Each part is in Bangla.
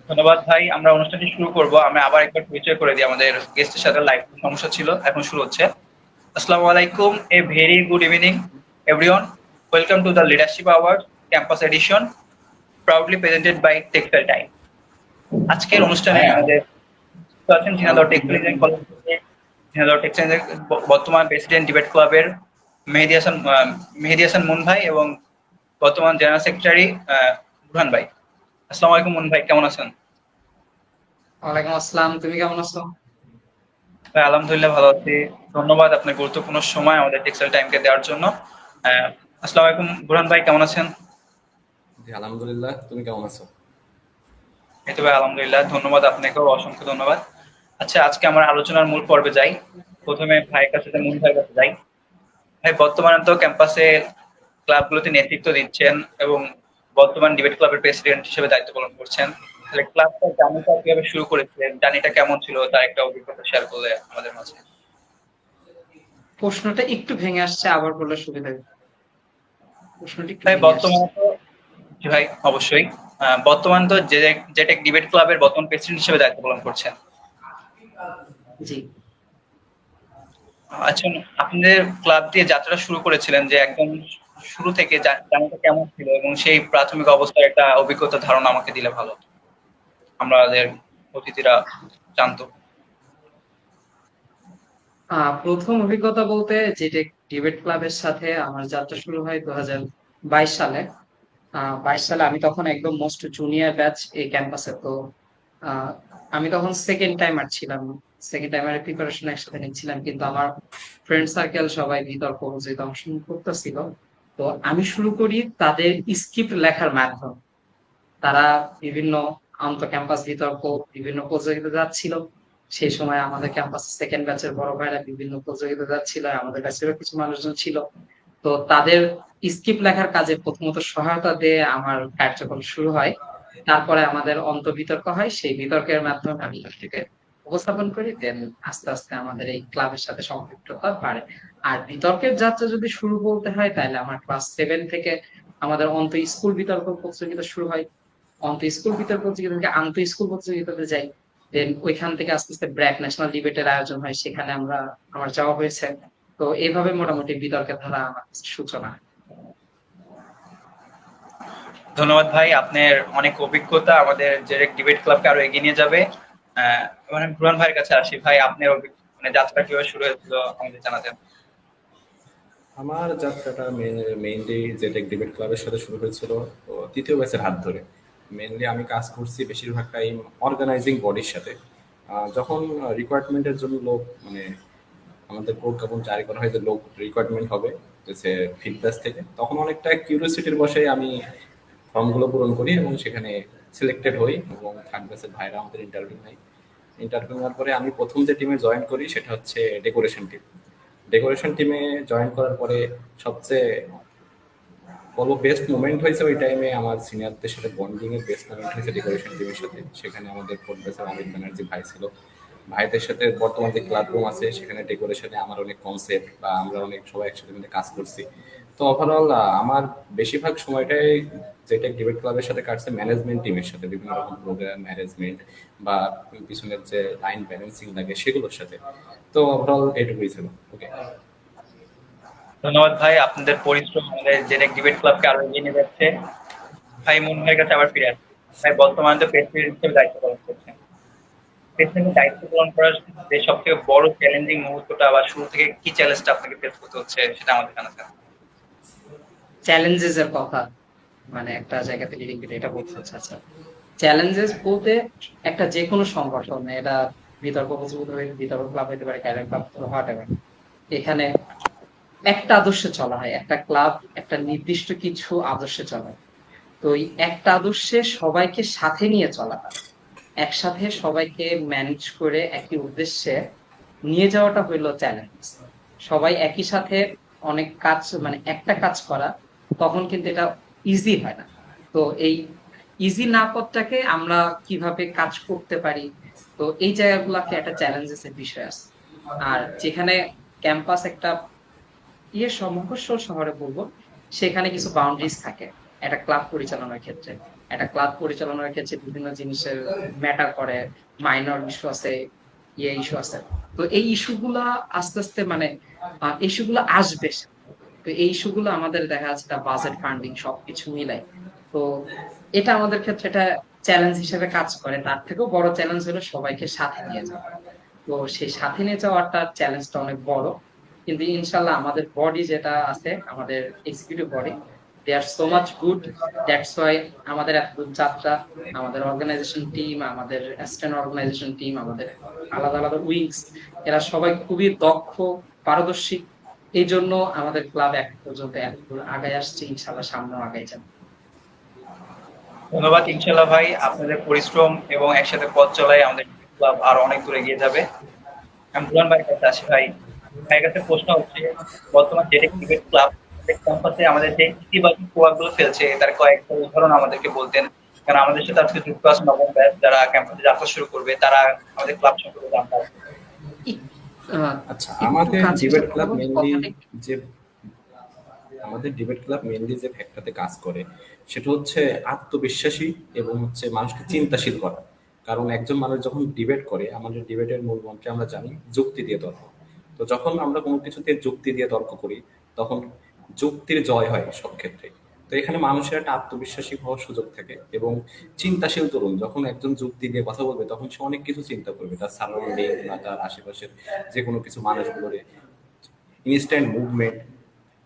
ধন্যবাদ ভাই। আমরা অনুষ্ঠানটি শুরু করব। আমি আবার একবার পরিচয় করে দিই, আমাদের গেস্টের সাথে লাইভ সমস্যা ছিল, এখন শুরু হচ্ছে। আসসালামু আলাইকুম, a very good evening everyone. Welcome to the leadership award campus edition, proudly presented by Textile Time. আজকের অনুষ্ঠানে আমাদের আছেন ঝিনাইদহ টেক্সটাইল ইঞ্জিনিয়ারিং কলেজ থেকে, ঝিনাইদহ টেক্সটাইল বর্তমান প্রেসিডেন্ট ডিবেট ক্লাবের মেহেদী হাসান মুন ভাই এবং বর্তমান জেনারেল সেক্রেটারি বুরহান ভাই। আসসালামু আলাইকুম মুন ভাই, কেমন আছেন? ওয়ালাইকুম আসসালাম, তুমি কেমন আছো? ভাই আলহামদুলিল্লাহ ভালো আছি। ধন্যবাদ আপনার গুরুত্বপূর্ণ সময় আমাদের টেক্সটাইল টাইমকে দেওয়ার জন্য। আসসালামু আলাইকুম বুরহান ভাই, কেমন আছেন? জি আলহামদুলিল্লাহ, তুমি কেমন আছো? এই তো ভাই আলহামদুলিল্লাহ, ধন্যবাদ আপনাকেও, অসংখ্য ধন্যবাদ। আচ্ছা, আজকে আমরা আলোচনার মূল পর্বে যাই। প্রথমে ভাইয়ের কাছে, মুন ভাইয়ের কাছে যাই। ভাই বর্তমানে তো ক্যাম্পাসে ক্লাবগুলোতে নেতৃত্ব দিচ্ছেন এবং বর্তমান ডিবেট ক্লাবের প্রেসিডেন্ট হিসেবে দায়িত্ব পালন করছেন। তাহলে ক্লাবটার জার্নিটা কিভাবে শুরু করেছিলেন, জার্নিটা কেমন ছিল, তার একটা অভিজ্ঞতা শেয়ার করলে আমাদের মাঝে। প্রশ্নটা একটু ভেঙে আসছে, আবার বললে সুবিধা হবে। প্রশ্নটা একটু ভাই ভেঙে আসছে। বর্তমানে তো, জি ভাই অবশ্যই, বর্তমান তো জেটেক ডিবেট ক্লাবের বর্তমান প্রেসিডেন্ট হিসেবে দায়িত্ব পালন করছেন। জি। আচ্ছা, আপনাদের ক্লাব দিয়ে যাত্রা শুরু করেছিলেন, যে একদম শুরু থেকে জার্নিটা কেমন ছিল এবং সেই প্রাথমিক অবস্থার একটা অভিজ্ঞতা ধারণা আমাকে দিলে ভালো হতো, আমাদের অতিথিরা জানতো। প্রথম অভিজ্ঞতা বলতে যেটা ডিবেট ক্লাবের সাথে আমার যাত্রা শুরু হয় 2022 সালে। 22 সালে আমি তখন একদম মোস্ট জুনিয়র ব্যাচ এই ক্যাম্পাসে। তো আহ, আমি তখন সেকেন্ড টাইমার ছিলাম। সেকেন্ড টাইমারের প্রিপারেশন একসাথে নিচ্ছিলাম, কিন্তু আমার ফ্রেন্ড সার্কেল সবাই বিতর্ক প্রতিযোগিতা অংশগ্রহণ করতেছিল। তো আমি শুরু করি তাদের স্ক্রিপ্ট লেখার মাধ্যমে। তারা বিভিন্ন আন্তঃ ক্যাম্পাস বিতর্ক, বিভিন্ন প্রতিযোগিতা যাচ্ছিল। সেই সময় আমাদের ক্যাম্পাস সেকেন্ড ব্যাচের বড় ভাইরা বিভিন্ন প্রতিযোগিতা যাচ্ছিল, আমাদের ব্যাচেরও কিছু মানুষজন ছিল। তো তাদের স্ক্রিপ্ট লেখার কাজে প্রথমত সহায়তা দিয়ে আমার কার্যক্রম শুরু হয়। তারপরে আমাদের বিতর্ক হয়, সেই বিতর্কের মাধ্যমে আমি থেকে উপস্থাপন করি। দেন আস্তে আস্তে আমাদের এই ক্লাবের সাথে সম্পৃক্ততা বাড়ে। আর বিতর্কের যাত্রা যদি শুরু বলতে হয়, তাহলে আমার ক্লাস 7 থেকে আমাদের স্কুল বিতর্ক প্রতিযোগিতা শুরু হয়। স্কুল বিতর্ক প্রতিযোগিতা থেকে স্কুল প্রতিযোগিতাতে যাই। দেন ওইখান থেকে আস্তে আস্তে ব্র্যাক ন্যাশনাল ডিবেটের আয়োজন হয়, সেখানে আমার যাওয়া হয়েছে। তো এইভাবে মোটামুটি বিতর্কের ধারা আমার সূচনা। ধন্যবাদ ভাই, আপনার অনেক অভিজ্ঞতা আমাদের যে ডিবেট ক্লাবকে আরো এগিয়ে নিয়ে যাবে। মানে বুরহান ভাইয়ের কাছে আসি। ভাই আপনার মানে যাত্রা কিভাবে শুরু হয়েছিল আমাদের জানাতেন। আমার যাত্রাটা মেইনলি জেটেক ডিবেট ক্লাবের সাথে শুরু হয়েছিল, তো তৃতীয় ব্যাচের হাত ধরে। মেইনলি আমি কাজ করছি বেশিরভাগ টাইম অর্গানাইজিং বডির সাথে। যখন রিকোয়ারমেন্টের জন্য লোক মানে আমাদের প্রজ্ঞাপন জারি করা হয় যে লোক রিকোয়ারমেন্ট হবে যে ফিডব্যাক থেকে, তখন অনেকটা কিউরিওসিটির বসে আমি ফর্মগুলো পূরণ করি এবং সেখানে সিলেক্টেড হই এবং থার্ড ব্যাচের ভাইরা আমাদের ইন্টারভিউ নেয়। ইন্টারভিউ নেওয়ার পরে আমি প্রথম যে টিমে জয়েন করি সেটা হচ্ছে ডেকোরেশন টিম। ডেকোরেশন টিমে জয়েন করার পরে সবচেয়ে বলবো বেস্ট মোমেন্ট হয়েছে ওই টাইমে আমার সিনিয়রদের সাথে বন্ডিং এর বেস্ট মোমেন্ট হয়েছে ডেকোরেশন টিমের সাথে। সেখানে আমাদের প্রফেসর অমিত ব্যানার্জি ভাই ছিল, ভাইদের সাথে বর্তমান যে ক্লাব রুম আছে সেখানে ডেকোরেশনে আমার অনেক কনসেপ্ট বা আমরা অনেক সবাই একসাথে মিলে কাজ করছি। তো ওভারঅল আমার বেশিরভাগ সময়টাই যেটা ডিবেট ক্লাবের সাথে কাটছে ম্যানেজমেন্ট টিমের সাথে, বিভিন্ন রকম প্রোগ্রাম ম্যানেজমেন্ট বা পিছনের যে লাইন ব্যালেন্সিং লাগে সেগুলোর সাথে। তো ওভারঅল এটুকুই ছিল। ওকে, ধন্যবাদ ভাই, আপনাদের পরিশ্রম আমাদের জেনেক ডিবেট ক্লাবকে আরো এগিয়ে নিয়ে যাচ্ছে। ভাই মুন ভাইয়ের কাছে আবার ফিরে আসছি। ভাই বর্তমানে তো প্রেসিডেন্ট হিসেবে দায়িত্ব পালন করছেন। প্রেসিডেন্টের দায়িত্ব পালন করার যে সব থেকে বড় চ্যালেঞ্জিং মুহূর্তটা বা শুরু থেকে কি চ্যালেঞ্জটা আপনাকে ফেস করতে হচ্ছে সেটা আমাদের জানাতেন। চ্যালেঞ্জেস এর কথা, মানে একটা জায়গা থেকে লিঙ্ক এটা বলতে চাচ্ছি। আচ্ছা, চ্যালেঞ্জেস বলতে একটা যে কোনো সংগঠন, এটা বিতর্ক প্রতিযোগিতা বিতর্ক ক্লাব হতে পারে, ক্যারিয়ার ক্লাব হোয়াটএভার, এখানে একটা আদর্শে চলা হয়। একটা ক্লাব একটা নির্দিষ্ট কিছু আদর্শে চলা হয়। তো এই একটা আদর্শে সবাইকে সাথে নিয়ে চলা হয়, একসাথে সবাইকে ম্যানেজ করে একই উদ্দেশ্যে নিয়ে যাওয়াটা হইলো চ্যালেঞ্জ। সবাই একই সাথে অনেক কাজ, মানে একটা কাজ করা, তখন কিন্তু এটা ইজি হয় না। তো এই ইজি না পথটাকে আমরা কিভাবে কাজ করতে পারি, তো এই জায়গাগুলোকে একটা চ্যালেঞ্জেস এর বিষয় আছে। আর যেখানে ক্যাম্পাস একটা মফস্বল শহরে বলবো, সেখানে কিছু বাউন্ডারিজ থাকে একটা ক্লাব পরিচালনার ক্ষেত্রে। একটা ক্লাব পরিচালনার ক্ষেত্রে বিভিন্ন জিনিসের ম্যাটার করে, মাইনর ইস্যু আছে, ইস্যু আছে। তো এই ইস্যুগুলা আস্তে আস্তে মানে ইস্যুগুলো আসবে। তো এই ইস্যুগুলো আমাদের দেখা যাচ্ছে বাজেট ফান্ডিং সবকিছু মিলাই। তো এটা আমাদের ক্ষেত্রে এটা চ্যালেঞ্জ হিসেবে কাজ করে। তার থেকেও বড় চ্যালেঞ্জ হলো সবাইকে সাথে নিয়ে যাওয়া। তো সেই সাথে নিয়ে যাওয়াটা চ্যালেঞ্জটা অনেক বড়। কিন্তু ইনশাল্লাহ আমাদের বডি যেটা আছে, আমাদের executive body, they are so much good. That's why আমাদের এত দূর যাত্রা, আমাদের অর্গানাইজেশন টিম, আমাদের অ্যাসিস্ট্যান্ট অর্গানাইজেশন টিম, আমাদের আলাদা আলাদা উইংস, এরা সবাই খুবই দক্ষ, পারদর্শী। এই জন্য আমাদের ক্লাব এখন পর্যন্ত এত দূর আগায় আসছে, ইনশাল্লাহ সামনেও আগায় যাবে। ধন্যবাদ ইনশাল্লাহ ভাই, আপনাদের পরিশ্রম এবং একসাথে পথ চলায় আমাদের ক্লাব আরো অনেক দূর এগিয়ে যাবে। আমি বুলান ভাইয়ের কাছে আসি ভাই। ভাইয়ের কাছে প্রশ্ন হচ্ছে, বর্তমান জেটেক ক্রিকেট ক্লাব ক্যাম্পাসে আমাদের যে ইতিবাচক প্রভাবগুলো ফেলছে তার কয়েকটা উদাহরণ আমাদেরকে বলতেন। কারণ আমাদের সাথে আজকে যুক্ত আছে নবম ব্যাচ যারা ক্যাম্পাসে যাত্রা শুরু করবে, তারা আমাদের ক্লাব সম্পর্কে জানতে হবে। আচ্ছা, একটু আমাদের কাছে ডিবেট এসে কথা ক্লাব বলুন, মেইনলি কথাটা একটু। যে যে ফ্যাক্টরতে কাজ করে সেটা হচ্ছে আত্মবিশ্বাসী এবং হচ্ছে মানুষকে চিন্তাশীল করা। কারণ একজন মানুষ যখন ডিবেট করে, আমাদের ডিবেটের মূল মন্ত্রে আমরা জানি যুক্তি দিয়ে তর্ক। তো যখন আমরা কোনো কিছুতে যুক্তি দিয়ে তর্ক করি, তখন যুক্তির জয় হয় সব ক্ষেত্রে। তো এখানে মানুষের একটা আত্মবিশ্বাসী হওয়ার সুযোগ থাকে এবং চিন্তাশীল তরুণ যখন একজন যুক্তি দিয়ে কথা বলবে তখন সে অনেক কিছু চিন্তা করবে, তার সারাউন্ডিং বা তার আশেপাশের যে কোনো কিছু মানুষগুলোর ইনস্ট্যান্ট মুভমেন্ট,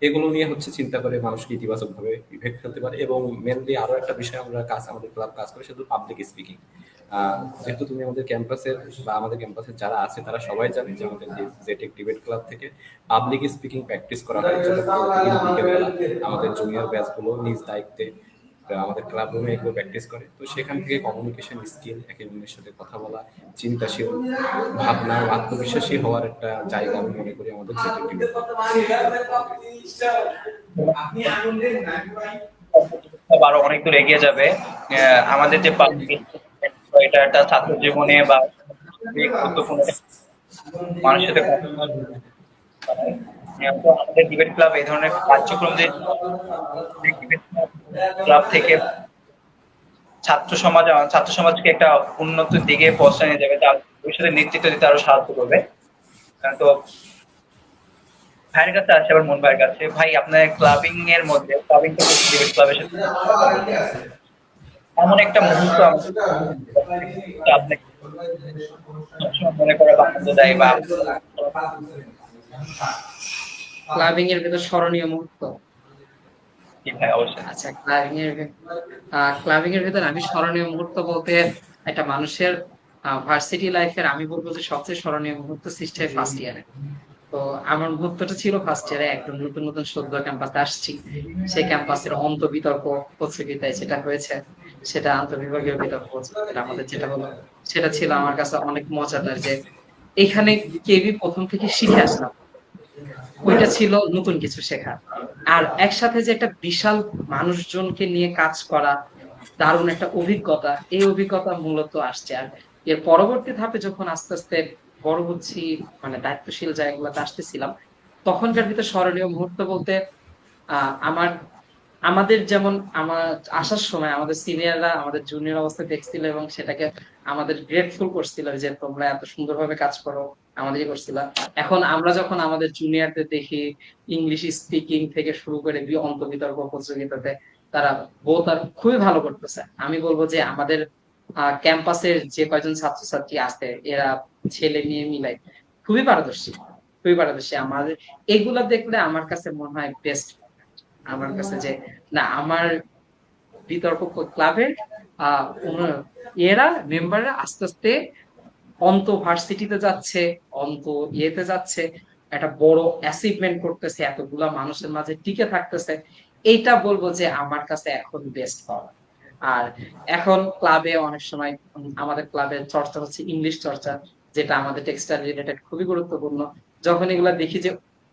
এগুলো নিয়ে হচ্ছে চিন্তা করে মানুষকে ইতিবাচক ভাবে ইফেক্ট ফেলতে পারে। এবং মেনলি আরো একটা বিষয় আমরা কাজ, আমাদের ক্লাব কাজ করে সেটা পাবলিক স্পিকিং। যেহেতু তুমি আমাদের ক্যাম্পাসের বা আমাদের ক্যাম্পাসের যারা আছে তারা সবাই জানে যে আমাদের জেটেক ডিবেট ক্লাব থেকে পাবলিক স্পিকিং প্র্যাকটিস করা হয়, যেটা প্রতিদিন বিকেলবেলা আমাদের জুনিয়র ব্যাচগুলো নিজ দায়িত্বে আমাদের ক্লাব রুমে এগুলো প্র্যাকটিস করে। তো সেখান থেকে কমিউনিকেশন স্কিল, একে অন্যের সাথে কথা বলা, চিন্তাশীল ভাবনা, আত্মবিশ্বাসী হওয়ার একটা জায়গা আমি মনে করি আমাদের জেটেক ডিবেট আরো অনেক দূর এগিয়ে যাবে। আমাদের যে পাবলিক, এটা একটা ছাত্র জীবনে বা খুবই গুরুত্বপূর্ণ একটা মানুষের সাথে কথা বলার ব্যাপার। তো আমাদের ডিবেট ক্লাব এই ধরনের কার্যক্রম যে ডিবেট ক্লাব থেকে ছাত্র সমাজকে একটা উন্নত দিকে পৌঁছে নিয়ে যাবে, তার ভবিষ্যতে নেতৃত্ব দিতে আরো সাহায্য করবে। তো ভাইয়ের কাছে আসে, আবার মন ভাইয়ের কাছে। ভাই, আপনার ক্লাবিং এর মধ্যে, ক্লাবিং তো করছেন ডিবেট ক্লাবের সাথে, এমন একটা মুহূর্ত আমাদের আপনাকে সবসময় মনে করে বা আনন্দ দেয় বা ক্লাবিং এর ভেতর স্মরণীয় মুহূর্ত। কি ভাই? অবশ্যই। আচ্ছা, ক্লাবিং এর ভেতর আমি স্মরণীয় মুহূর্ত বলতে একটা মানুষের ভার্সিটি লাইফের আমি বলবো যে সবচেয়ে স্মরণীয় মুহূর্ত সৃষ্টি হয় ফার্স্ট ইয়ারে। তো আমার মুহূর্তটা ছিল ফার্স্ট ইয়ারে, একদম নতুন নতুন সদ্য ক্যাম্পাসে আসছি। সেই ক্যাম্পাসের অন্ত বিতর্ক প্রতিযোগিতায় যেটা হয়েছে, সেটা আন্তঃবিভাগীয় বিতর্ক প্রতিযোগিতা আমাদের যেটা হলো, সেটা ছিল আমার কাছে অনেক মজাদার। যে এখানে কেউই প্রথম থেকে শিখে আসলাম, ওইটা ছিল নতুন কিছু শেখা। আর একসাথে যে একটা বিশাল মানুষজনকে নিয়ে কাজ করা, দারুণ একটা অভিজ্ঞতা, এই অভিজ্ঞতা মূলত আসছে। আর এর পরবর্তী ধাপে যখন আস্তে আস্তে বড় হচ্ছি, মানে দায়িত্বশীল জায়গাগুলোতে আসতেছিলাম, তখনকার ভিতর স্মরণীয় মুহূর্ত বলতে আমার আমাদের যেমন আমার আসার সময় আমাদের সিনিয়ররা আমাদের জুনিয়র অবস্থায় দেখছিল এবং সেটাকে আমাদের গ্রেটফুল করছিল যে তোমরা এত সুন্দরভাবে কাজ করো, আমাদেরই করছিল। এখন আমরা যখন আমাদের জুনিয়রদের দেখি ইংলিশ স্পিকিং থেকে শুরু করে অন্ত বিতর্ক প্রতিযোগিতাতে তারা আর খুবই ভালো করতেছে। আমি বলবো যে আমাদের ক্যাম্পাসের যে কয়জন ছাত্রছাত্রী আছে এরা ছেলে মেয়ে মিলাই খুবই পারদর্শী, খুবই পারদর্শী। আমাদের এগুলা দেখলে আমার কাছে মনে হয় বেস্ট। আমার কাছে যে না, আমার বিতর্ক ক্লাবের এরা মেম্বাররা আস্তে আস্তে অন্ত ভার্সিটিতে যাচ্ছে, অন্ত ইয়েতে যাচ্ছে, একটা বড় অ্যাচিভমেন্ট করতেছে, এতগুলা মানুষের মাঝে টিকে থাকতেছে। এইটা বলবো যে আমার কাছে এখন বেস্ট পাওয়া। আর এখন ক্লাবে অনেক সময় আমাদের ক্লাবের চর্চা হচ্ছে ইংলিশ চর্চা, যেটা আমাদের টেক্সটাইল রিলেটেড খুবই গুরুত্বপূর্ণ। যখন এগুলা দেখি যে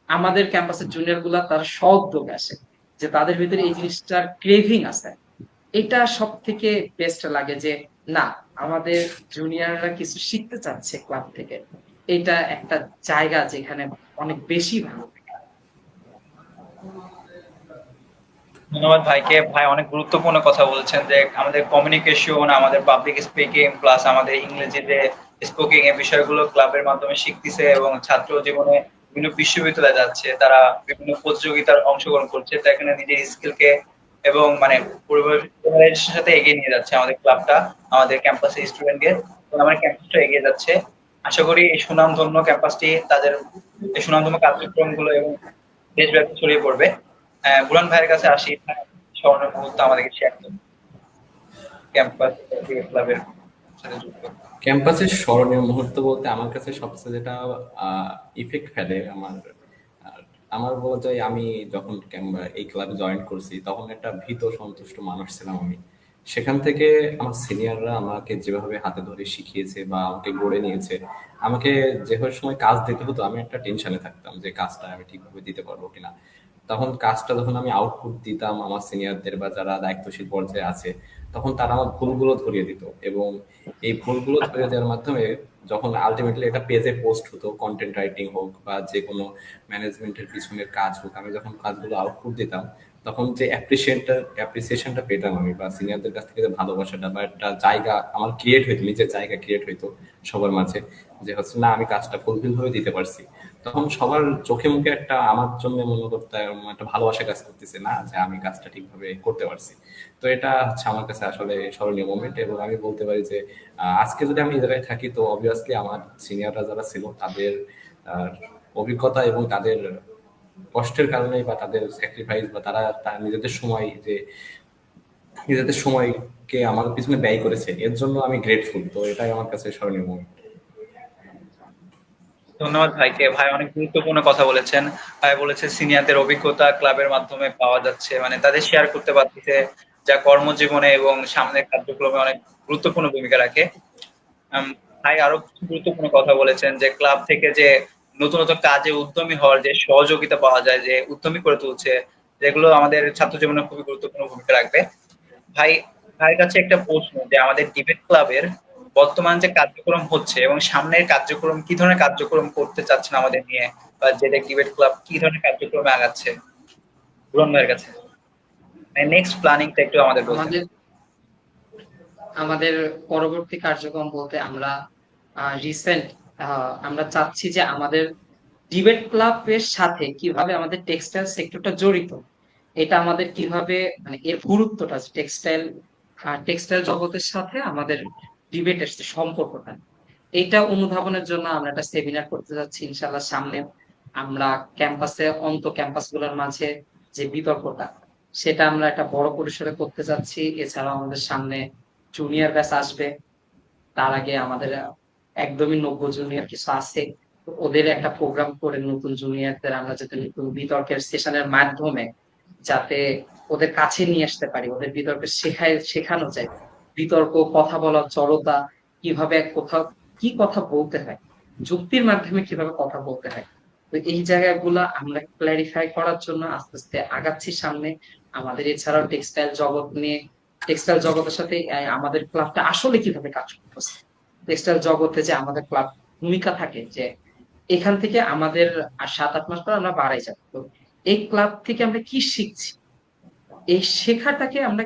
আমাদের ক্যাম্পাসের জুনিয়র গুলা তারা সউদ্যোগে আসে, যে তাদের ভিতরে এই জিনিসটার ক্রেভিং আছে, এটা সব থেকে বেস্ট লাগে। যে না, আমাদের জুনিয়ররা কিছু শিখতে চাচ্ছে ক্লাব থেকে, এটা একটা জায়গা যেখানে অনেক বেশি ভালো লাগে। ধন্যবাদ ভাইকে। ভাই অনেক গুরুত্বপূর্ণ কথা বলছেন যে আমাদের কমিউনিকেশন, আমাদের পাবলিক স্পিকিং প্লাস আমাদের ইংরেজিতে স্পিকিং এর বিষয়গুলো ক্লাবের মাধ্যমে শিখতেছে এবং ছাত্র জীবনে বিভিন্ন বিশ্ববিদ্যালয়ে যাচ্ছে, তারা বিভিন্ন প্রতিযোগিতার অংশগ্রহণ করছে, তো এখানে নিজের স্কিলকে এবং মানে পরিবারের সাথে এগিয়ে নিয়ে যাচ্ছে আমাদের ক্লাবটা, আমাদের ক্যাম্পাসের স্টুডেন্টকে, আমার ক্যাম্পাসটা এগিয়ে যাচ্ছে। আশা করি এই সুনামধন্য ক্যাম্পাসটি তাদের এই সুনামধন্য কার্যক্রমগুলো এবং দেশব্যাপী ছড়িয়ে পড়বে। বুরান ভাইয়ের কাছে আসি, স্মরণীয় মুহূর্ত আমাদেরকে শেয়ার করুন ক্যাম্পাস ক্লাবের সাথে যুক্ত। ক্যাম্পাসের স্মরণীয় মুহূর্ত বলতে আমার কাছে সবচেয়ে যেটা ইফেক্ট ফেলে আহ, আমার বলা যায়, আমি যখন এই ক্লাবে জয়েন করছি তখন একটা ভীত সন্তুষ্ট মানুষ ছিলাম আমি। সেখান থেকে আমার সিনিয়ররা আমাকে যেভাবে হাতে ধরে শিখিয়েছে বা আমাকে গড়ে নিয়েছে, আমাকে যেভাবে সময় কাজ দিতে হতো আমি একটা টেনশনে থাকতাম যে কাজটা আমি ঠিকভাবে দিতে পারবো কিনা। তখন কাজটা যখন আমি আউটপুট দিতাম আমার সিনিয়রদের বা যারা দায়িত্বশীল পর্যায়ে আছে, তখন তারা আমার ভুলগুলো ধরিয়ে দিত, এবং এই ভুলগুলো ধরিয়ে দেওয়ার মাধ্যমে যখন আলটিমেটলি এটা পেজে পোস্ট হতো, কন্টেন্ট রাইটিং হোক বা যে কোনো ম্যানেজমেন্টের পিছনের কাজ হোক, আমি যখন কাজগুলো আউটপুট দিতাম তখন যে অ্যাপ্রিসিয়েশনটা পেতাম আমি, বা সিনিয়রদের কাছ থেকে যে ভালোবাসাটা বা একটা জায়গা আমার ক্রিয়েট হইতো, নিজের জায়গা ক্রিয়েট হইতো সবার মাঝে, যে হচ্ছে না আমি কাজটা ফুলফিল ভাবে দিতে পারছি, তখন সবার চোখে মুখে একটা আমার জন্য মনে করতে একটা ভালোবাসা কাজ করতেছে না, যে আমি কাজটা ঠিকভাবে করতে পারছি। তো এটা হচ্ছে আমার কাছে আসলে স্মরণীয় মোমেন্ট, এবং আমি বলতে পারি যে আজকে যদি আমি এই জায়গায় থাকি তো অবভিয়াসলি আমার সিনিয়ররা যারা ছিল তাদের আহ, অভিজ্ঞতা এবং তাদের কষ্টের কারণে বা তাদের স্যাক্রিফাইস বা তারা তার নিজেদের সময়কে আমার পিছনে ব্যয় করেছে, এর জন্য আমি গ্রেটফুল। তো এটাই আমার কাছে স্মরণীয় মোমেন্ট। ধন্যবাদ ভাইকে। ভাই অনেক গুরুত্বপূর্ণ কথা বলেছেন। ভাই বলেছে সিনিয়রদের অভিজ্ঞতা ক্লাবের মাধ্যমে পাওয়া যাচ্ছে, মানে তাদের শেয়ার করতে পারতেছে, যা কর্মজীবনে এবং সামনের কার্যক্রমে অনেক গুরুত্বপূর্ণ ভূমিকা রাখে। আম, ভাই আরো কিছু গুরুত্বপূর্ণ কথা বলেছেন যে ক্লাব থেকে যে নতুন নতুন কাজে উদ্যমী হওয়ার যে সহযোগিতা পাওয়া যায়, যে উদ্যমী করে তুলছে, যেগুলো আমাদের ছাত্র জীবনে খুবই গুরুত্বপূর্ণ ভূমিকা রাখবে। ভাই, ভাইয়ের কাছে একটা প্রশ্ন যে আমাদের ডিবেট ক্লাবের বর্তমান যে কার্যক্রম হচ্ছে এবং সামনের কার্যক্রম, কি ধরনের কার্যক্রম করতে চাচ্ছেন আমাদের নিয়ে, বা যেটা ডিবেট ক্লাব কি ধরনের কার্যক্রমে আগাচ্ছে বুরন ভাইয়ের কাছে, নেক্সট প্ল্যানিংটা একটু আমাদের বলতেন। আমাদের আমাদের পরবর্তী কার্যক্রম বলতে আমরা রিসেন্ট আমরা চাচ্ছি যে আমাদের ডিবেট ক্লাবের সাথে কিভাবে আমাদের টেক্সটাইল সেক্টরটা জড়িত, এটা আমাদের কিভাবে মানে এর গুরুত্বটা, টেক্সটাইল জগতের সাথে আমাদের ডিবেটের যে সম্পর্কটা, এটা অনুধাবনের জন্য আমরা একটা সেমিনার করতে যাচ্ছি ইনশাল্লাহ সামনে। আমরা ক্যাম্পাসে ক্যাম্পাস গুলোর মাঝে যে বিতর্কটা, সেটা আমরা একটা বড় পরিসরে করতে যাচ্ছি। এছাড়াও আমাদের সামনে জুনিয়র ব্যাচ আসবে, তার আগে আমাদের একদমই নব্য জুনিয়র কিছু আছে। তো ওদের একটা প্রোগ্রাম করে নতুন জুনিয়রদের আমরা যাতে নতুন বিতর্কের সেশনের মাধ্যমে যাতে ওদের কাছে নিয়ে আসতে পারি, ওদের বিতর্কে শেখানো যায় বিতর্ক, কথা বলার জড়তা, কিভাবে কোথাও কি কথা বলতে হয়, যুক্তির মাধ্যমে কিভাবে কথা বলতে হয়। তো এই জায়গাগুলো আমরা ক্ল্যারিফাই করার জন্য আস্তে আস্তে আগাচ্ছি সামনে। আমাদের এছাড়াও টেক্সটাইল জগতের সাথে আমাদের ক্লাবটা আসলে কিভাবে কাজ করতেছে, টেক্সটাইল জগতে যে আমাদের ক্লাব ভূমিকা থাকে, যে এখান থেকে আমাদের আর 7-8 মাস পর আমরা বাড়াই যাব। তো এই ক্লাব থেকে আমরা কি শিখছি, এই শেখাটাকে আমরা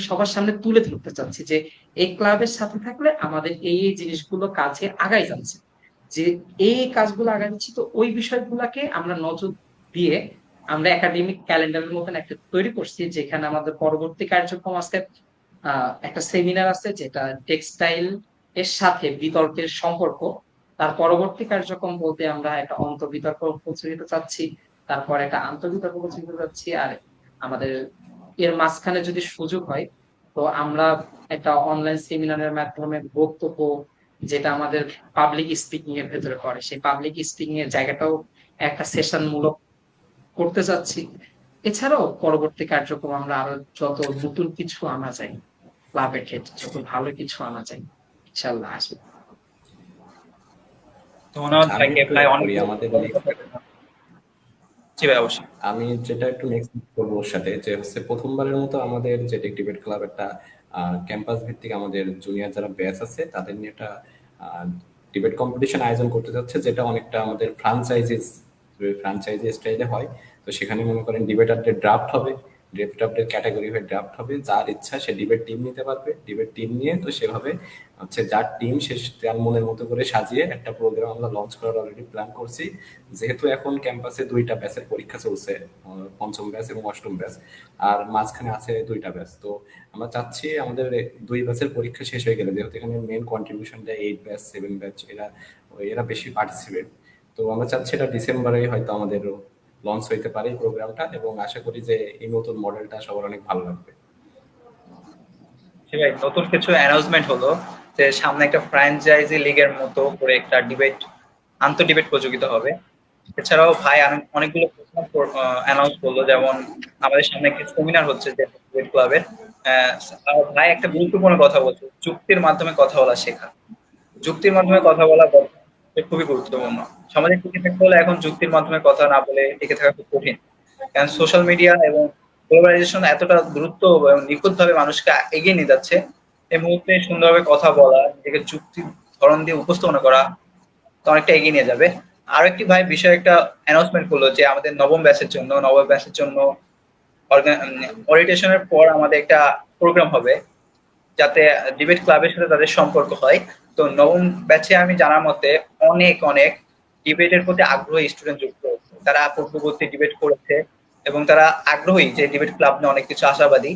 সবার সামনে তুলে ধরতে চাচ্ছি, যে এই ক্লাবের সাথে থাকলে আমাদের এই জিনিসগুলো কাজে আগাই যাচ্ছে, যে এই কাজগুলো আগাই যাচ্ছে। তো ওই বিষয়গুলোকে আমরা নজর দিয়ে আমরা একাডেমিক ক্যালেন্ডারের মতন একটা তৈরি করছি, যেখানে আমাদের পরবর্তী কার্যক্রম আছে। একটা সেমিনার আছে যেটা টেক্সটাইল এর সাথে বিতর্কের সম্পর্ক। তার পরবর্তী কার্যক্রম বলতে আমরা একটা বিতর্ক প্রতিযোগিতা চাচ্ছি, তারপর একটা বিতর্ক প্রতিযোগিতা চাচ্ছি, আর আমাদের এর মাঝখানে যদি সুযোগ হয় তো আমরা একটা অনলাইন সেমিনারের মাধ্যমে বক্তব্য, যেটা আমাদের পাবলিক স্পিকিং এর ভেতরে পড়ে, সেই পাবলিক স্পিকিং এর জায়গাটাও একটা সেশন মূলক করতে যাচ্ছি। এছাড়াও পরবর্তী কার্যক্রম আমরা আরো যত নতুন কিছু আনা যায়, ক্লাবের ক্ষেত্রে যত ভালো কিছু আনা যায় ইনশাল্লাহ আসবে। ধন্যবাদ আমি ভাইকে। একটু ভাই অ্যাড অনেক করি আমাদের নেক্সট, জি ভাই অবশ্যই। আমি যেটা একটু নেক্সট করবো ওর সাথে, যে হচ্ছে প্রথমবারের মতো আমাদের যে ডিবেট ক্লাব একটা ক্যাম্পাস ভিত্তিক আমাদের জুনিয়র যারা ব্যাচ আছে তাদের নিয়ে একটা ডিবেট কম্পিটিশন আয়োজন করতে যাচ্ছে, যেটা অনেকটা আমাদের ফ্রাঞ্চাইজিস ফ্র্যাঞ্চাইজি স্টাইলে হয়। তো সেখানে মনে করেন ডিবেটারদের ড্রাফট হবে, ডিবেটারদের ক্যাটাগরি হয়ে ড্রাফট হবে, যার ইচ্ছা সে ডিবেট টিম নিতে পারবে, ডিবেট টিম নিয়ে তো সেভাবে হচ্ছে যার টিম সে তার মনের মতো করে সাজিয়ে একটা প্রোগ্রাম আমরা লঞ্চ করার অলরেডি প্ল্যান করছি। যেহেতু এখন ক্যাম্পাসে 2টা ব্যাচের পরীক্ষা চলছে, পঞ্চম ব্যাচ এবং অষ্টম ব্যাচ, আর মাঝখানে আছে 2টা ব্যাচ। তো আমরা চাচ্ছি আমাদের 2 ব্যাচের পরীক্ষা শেষ হয়ে গেলে, যেহেতু এখানে মেন কন্ট্রিবিউশন দেয় 8 ব্যাচ 7 ব্যাচ, এরা এরা বেশি পার্টিসিপেট। তো আমরা চাচ্ছি এটা ডিসেম্বরে হয়তো আমাদের লঞ্চ হইতে পারে এই প্রোগ্রামটা, এবং আশা করি যে এই নতুন মডেলটা সবার অনেক ভালো লাগবে। জি ভাই, নতুন কিছু অ্যানাউন্সমেন্ট হলো যে সামনে একটা ফ্র্যাঞ্চাইজি লিগের মতো করে একটা ডিবেট, আন্তঃ ডিবেট প্রতিযোগিতা হবে। এছাড়াও ভাই অনেকগুলো অ্যানাউন্স করলো, যেমন আমাদের সামনে একটা সেমিনার হচ্ছে যে ডিবেট ক্লাবের। আর ভাই একটা গুরুত্বপূর্ণ কথা বলছে, যুক্তির মাধ্যমে কথা বলা শেখা। যুক্তির মাধ্যমে কথা বলা খুবই গুরুত্বপূর্ণ। সমাজে টিকে থাকতে হলে এখন যুক্তির মাধ্যমে কথা না বলে টিকে থাকা খুব কঠিন। কারণ সোশ্যাল মিডিয়া এবং গ্লোবালাইজেশন এতটা দ্রুত এবং নিখুঁত ভাবে মানুষকে এগিয়ে নিয়ে যাচ্ছে, এই মুহূর্তে সুন্দরভাবে কথা বলা, নিজেকে যুক্তির ধরন দিয়ে উপস্থাপনা করা তো অনেকটা এগিয়ে নিয়ে যাবে। আরো একটি ভাই বিষয় একটা অ্যানাউন্সমেন্ট করলো যে আমাদের নবম ব্যাচের জন্য ওরিয়েন্টেশনের পর আমাদের একটা প্রোগ্রাম হবে, যাতে ডিবেট ক্লাবের সাথে তাদের সম্পর্ক হয়। তো নবম ব্যাচে আমি জানার মতে অনেক অনেক ডিবেটের প্রতি আগ্রহী স্টুডেন্ট যুক্ত হচ্ছে, তারা পূর্ববর্তী ডিবেট করেছে এবং তারা আগ্রহী যে ডিবেট ক্লাব নিয়ে অনেক কিছু আশাবাদী।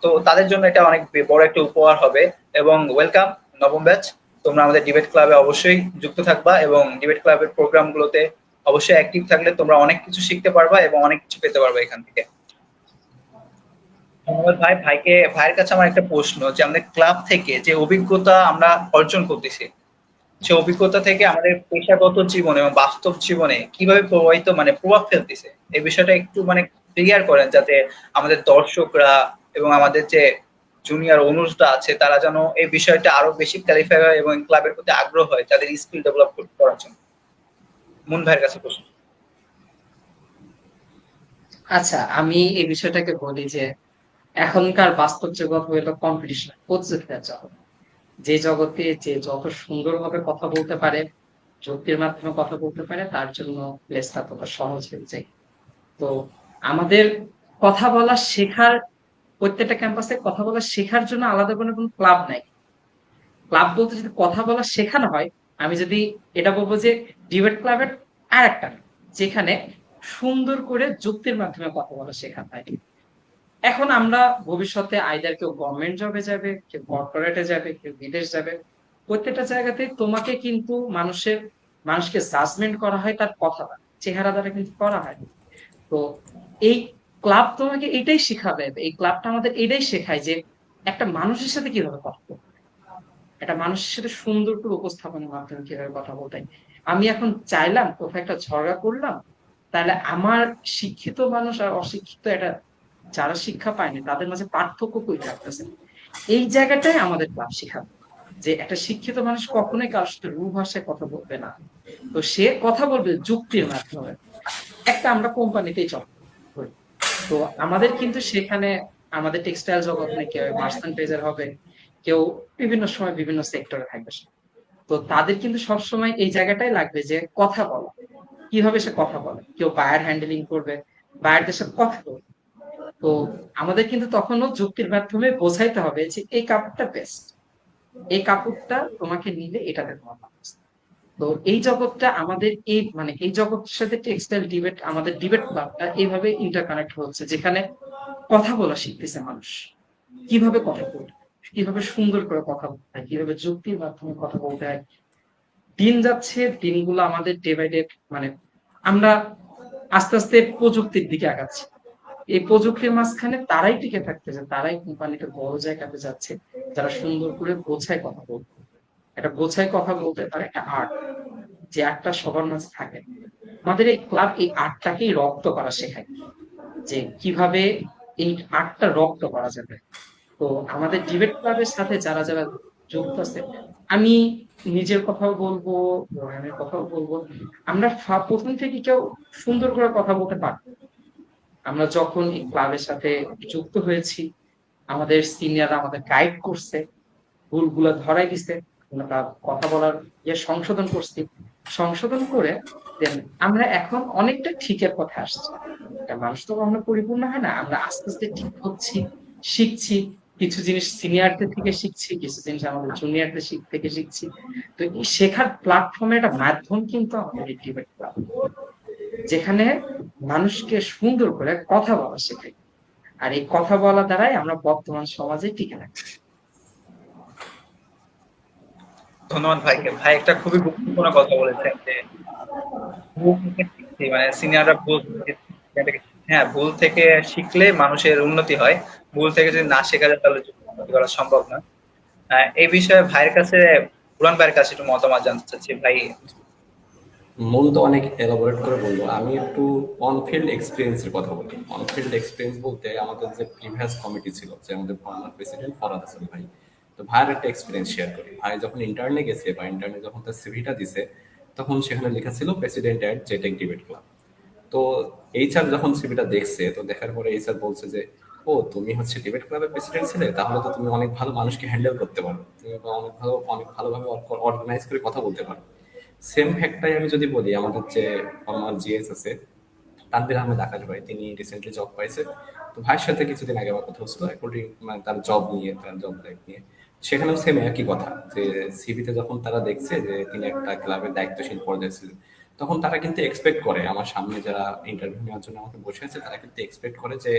তো তাদের জন্য এটা অনেক বড় একটা উপহার হবে। এবং ওয়েলকাম নবম ব্যাচ, তোমরা আমাদের ডিবেট ক্লাবে অবশ্যই যুক্ত থাকবা এবং ডিবেট ক্লাবের প্রোগ্রামগুলোতে অবশ্যই অ্যাক্টিভ থাকলে তোমরা অনেক কিছু শিখতে পারবা এবং অনেক কিছু পেতে পারবা এখান থেকে। ধন্যবাদ ভাই। ভাইয়ের কাছে আমার একটা প্রশ্ন, যে আমাদের ক্লাব থেকে যে অভিজ্ঞতা আমরা অর্জন করতেছি, সে অভিজ্ঞতা থেকে আমাদের পেশাগত জীবনে এবং বাস্তব জীবনে কিভাবে প্রভাব ফেলতেছে, এই বিষয়টা একটু ক্লিয়ার করেন, যাতে আমাদের দর্শকরা এবং আমাদের যে জুনিয়র অনুষরা আছে তারা যেন এই বিষয়টা আরো বেশি ক্লারিফাই হয় এবং ক্লাবের প্রতি আগ্রহ হয় তাদের স্কিল ডেভেলপ করার জন্য। মুন ভাইয়ের কাছে প্রশ্ন। আচ্ছা, আমি এই বিষয়টাকে বলি যে এখনকার বাস্তব জগৎ হইলো কম্পিটিশন, প্রতিযোগিতার জগৎ। যে জগতে যে যত সুন্দরভাবে কথা বলতে পারে, যুক্তির মাধ্যমে কথা বলতে পারে, তার জন্য প্লেসটা তত সহজ হয়ে যায়। তো আমাদের কথা বলা শেখার, প্রত্যেকটা ক্যাম্পাসে কথা বলা শেখার জন্য আলাদা কোনো ক্লাব নাই। ক্লাব বলতে যদি কথা বলা শেখানো হয়, আমি যদি এটা বলবো যে ডিবেট ক্লাবের আর একটা, যেখানে সুন্দর করে যুক্তির মাধ্যমে কথা বলা শেখানো হয়। এখন আমরা ভবিষ্যতে আইদার কেউ গভর্নমেন্ট জবে যাবে, কেউ কর্পোরেটে যাবে, কেউ বিদেশ যাবে, প্রত্যেকটা জায়গাতে তোমাকে কিন্তু মানুষকে জাজমেন্ট করা হয় তার কথা দ্বারা, চেহারা দ্বারা কিন্তু করা হয়। তো এই ক্লাব তোমাকে এটাই শিখাবে, এই ক্লাবটা আমাদের এটাই শেখায় যে একটা মানুষের সাথে কিভাবে কথা বলতে হয়, একটা মানুষের সাথে সুন্দর করে উপস্থাপনের মাধ্যমে কিভাবে কথা বলতে হয়। আমি এখন চাইলাম কোথাও একটা ঝগড়া করলাম, তাহলে আমার শিক্ষিত মানুষ আর অশিক্ষিত, এটা যারা শিক্ষা পায়নি তাদের মাঝে পার্থক্য কই থাকতেছে, এই জায়গাটাই আমাদের ক্লাব শিখাবে যে একটা শিক্ষিত মানুষ কখনোই কারোর সাথে রূঢ় ভাষায় কথা বলবে না। তো সে কথা বলবে যুক্তির মাধ্যমে। একটা আমরা কোম্পানিতেই জব করি, তো আমাদের কিন্তু সেখানে আমাদের টেক্সটাইল জগৎ নিয়ে কেউ পার্সেন্টেজের হবে, কেউ বিভিন্ন সময় বিভিন্ন সেক্টরে থাকবে। তো তাদের কিন্তু সবসময় এই জায়গাটাই লাগবে যে কথা বলা, কিভাবে সে কথা বলে, কেউ বায়ার হ্যান্ডেলিং করবে, বায়ারদের সাথে কথা বলবে। তো আমাদের কিন্তু তখনও যুক্তির মাধ্যমে বোঝাইতে হবে যে এই কাপড়টা বেস্ট, এই কাপড়টা তোমাকে নিলে এটাতে তোমার লাভ আছে। তো এই জগৎটা আমাদের এই এই জগতের সাথে টেক্সটাইল ডিবেট, আমাদের ডিবেট ক্লাবটা এইভাবে ইন্টারকানেক্ট হচ্ছে, যেখানে কথা বলা শিখতেছে মানুষ, কিভাবে কথা বলবে, কিভাবে সুন্দর করে কথা বলতে হয়, কিভাবে যুক্তির মাধ্যমে কথা বলতে হয়। দিন যাচ্ছে, দিনগুলো আমাদের ডে বাই ডে, মানে আমরা আস্তে আস্তে প্রযুক্তির দিকে আগাচ্ছি। এই প্রযুক্তির মাঝখানে তারাই টিকে থাকতেছে, তারাই কোম্পানিতে বড় জায়গাতে যাচ্ছে, যারা সুন্দর করে গোছায় কথা বলতে। এটা গোছায় কথা বলতে তার একটা আর্ট, যে আর্টটা সবার মাঝে থাকে। আমাদের এই ক্লাব এই আর্টটাকেই রপ্ত করা শেখায়, যে কিভাবে এই আর্টটা রপ্ত করা যাবে। তো আমাদের ডিবেট ক্লাবের সাথে যারা যারা যুক্ত আছে, আমি নিজের কথাও বলবো, রোহানের কথাও বলবো, আমরা প্রথম থেকে কেউ সুন্দর করে কথা বলতে পারি। আমরা যখন এই ক্লাবের সাথে যুক্ত হয়েছি, আমাদের সিনিয়ররা আমাদের গাইড করছে, ভুলগুলো ধরাই দিছে, আমরা কথা বলার সংশোধন করছি, সংশোধন করে দেন আমরা এখন অনেকটা ঠিকের পথে আসছি। একটা মানুষ তো কখনো পরিপূর্ণ হয় না, আমরা আস্তে আস্তে ঠিক হচ্ছি, শিখছি, কিছু জিনিস সিনিয়রদের থেকে শিখছি, কিছু জিনিস আমাদের জুনিয়রদের থেকে শিখছি। তো এই শেখার প্ল্যাটফর্মের একটা মাধ্যম কিন্তু আমাদের এই ডিবেট ক্লাব, যেখানে মানুষকে সুন্দর করে কথা বলা শেখাই। আর এই কথা বলা দ্বারাই আমরা বর্তমান সমাজে টিকে থাকি। ধন্যবাদ ভাইকে। ভাই একটা খুবই গুরুত্বপূর্ণ কথা বলেছেন যে ভুল থেকে শিখছি, মানে সিনিয়ররা ভুল থেকে হ্যাঁ, ভুল থেকে শিখলে মানুষের উন্নতি হয়। ভুল থেকে যদি না শেখা যায় তাহলে উন্নতি করা সম্ভব না। এই বিষয়ে ভাইয়ের কাছে, বুরান ভাইয়ের কাছে একটু মতামত জানতে চাচ্ছি ভাই। মূল তো অনেক এলাবোরেট করে বলবো, আমি একটু অন ফিল্ড এক্সপিরিয়েন্সের কথা বলি। অন ফিল্ড এক্সপিরিয়েন্স বলতে আমাদের যে প্রিভিয়াস কমিটি ছিল, যে আমাদের ফর্মার প্রেসিডেন্ট ফরহাদ হাসান ভাই, তো ভাইয়ের একটা এক্সপিরিয়েন্স শেয়ার করি। ভাই যখন ইন্টার্নে গেছে বা ইন্টার্নে যখন তার সিভিটা দিছে, তখন সেখানে লেখা ছিল প্রেসিডেন্ট অ্যাট জেটেক ডিবেট ক্লাব। তো এইচআর যখন সিভিটা দেখছে, তো দেখার পরে এইচআর বলছে যে, ও তুমি হচ্ছে ডিবেট ক্লাবের প্রেসিডেন্ট ছিলে, তাহলে তো তুমি অনেক ভালো মানুষকে হ্যান্ডেল করতে পারো, তুমি বা অনেক ভালোভাবে অর্গানাইজ করে কথা বলতে পারো। সেম ফ্যাক্টটাই আমি যদি বলি, আমাদের যে আমার জিএস আছে তানভীর আহমেদ আকাশ ভাই, তিনি রিসেন্টলি জব পাইছে। তো ভাইয়ের সাথে কিছুদিন আগে আমার কথা হচ্ছিল অ্যাকর্ডিং, মানে তার জব নিয়ে, তার জব লাইফ নিয়ে। সেখানেও সেম একই কথা, যে সিভিতে যখন তারা দেখছে যে তিনি একটা ক্লাবের দায়িত্বশীল পর্যায়ে ছিলেন, তখন তারা কিন্তু এক্সপেক্ট করে, আমার সামনে যারা ইন্টারভিউ নেওয়ার জন্য আমাকে বসে আছে, তারা কিন্তু এক্সপেক্ট করে যে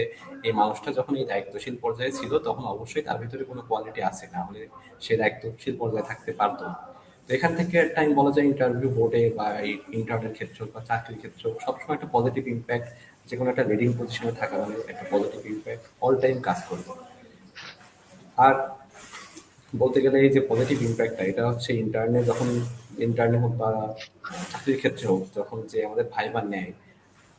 এই মানুষটা যখন এই দায়িত্বশীল পর্যায়ে ছিল, তখন অবশ্যই তার ভিতরে কোনো কোয়ালিটি আছে, না হলে সে দায়িত্বশীল পর্যায়ে থাকতে পারতো না। তো এখান থেকে একটা আমি বলা যায়, ইন্টারভিউ বোর্ডে বা ইন্টার্নের ক্ষেত্রে হোক বা চাকরির ক্ষেত্রে হোক, সবসময় একটা পজিটিভ ইম্প্যাক্ট, যে কোনো একটা লিডিং পজিশনে থাকা মানে একটা পজিটিভ ইম্প্যাক্ট অল টাইম কাজ করবে। আর বলতে গেলে এই যে পজিটিভ ইম্প্যাক্টটা, এটা হচ্ছে ইন্টার্নে যখন, ইন্টার্নে হোক বা চাকরির ক্ষেত্রে হোক, যখন যে আমাদের ভাইবা নেয়,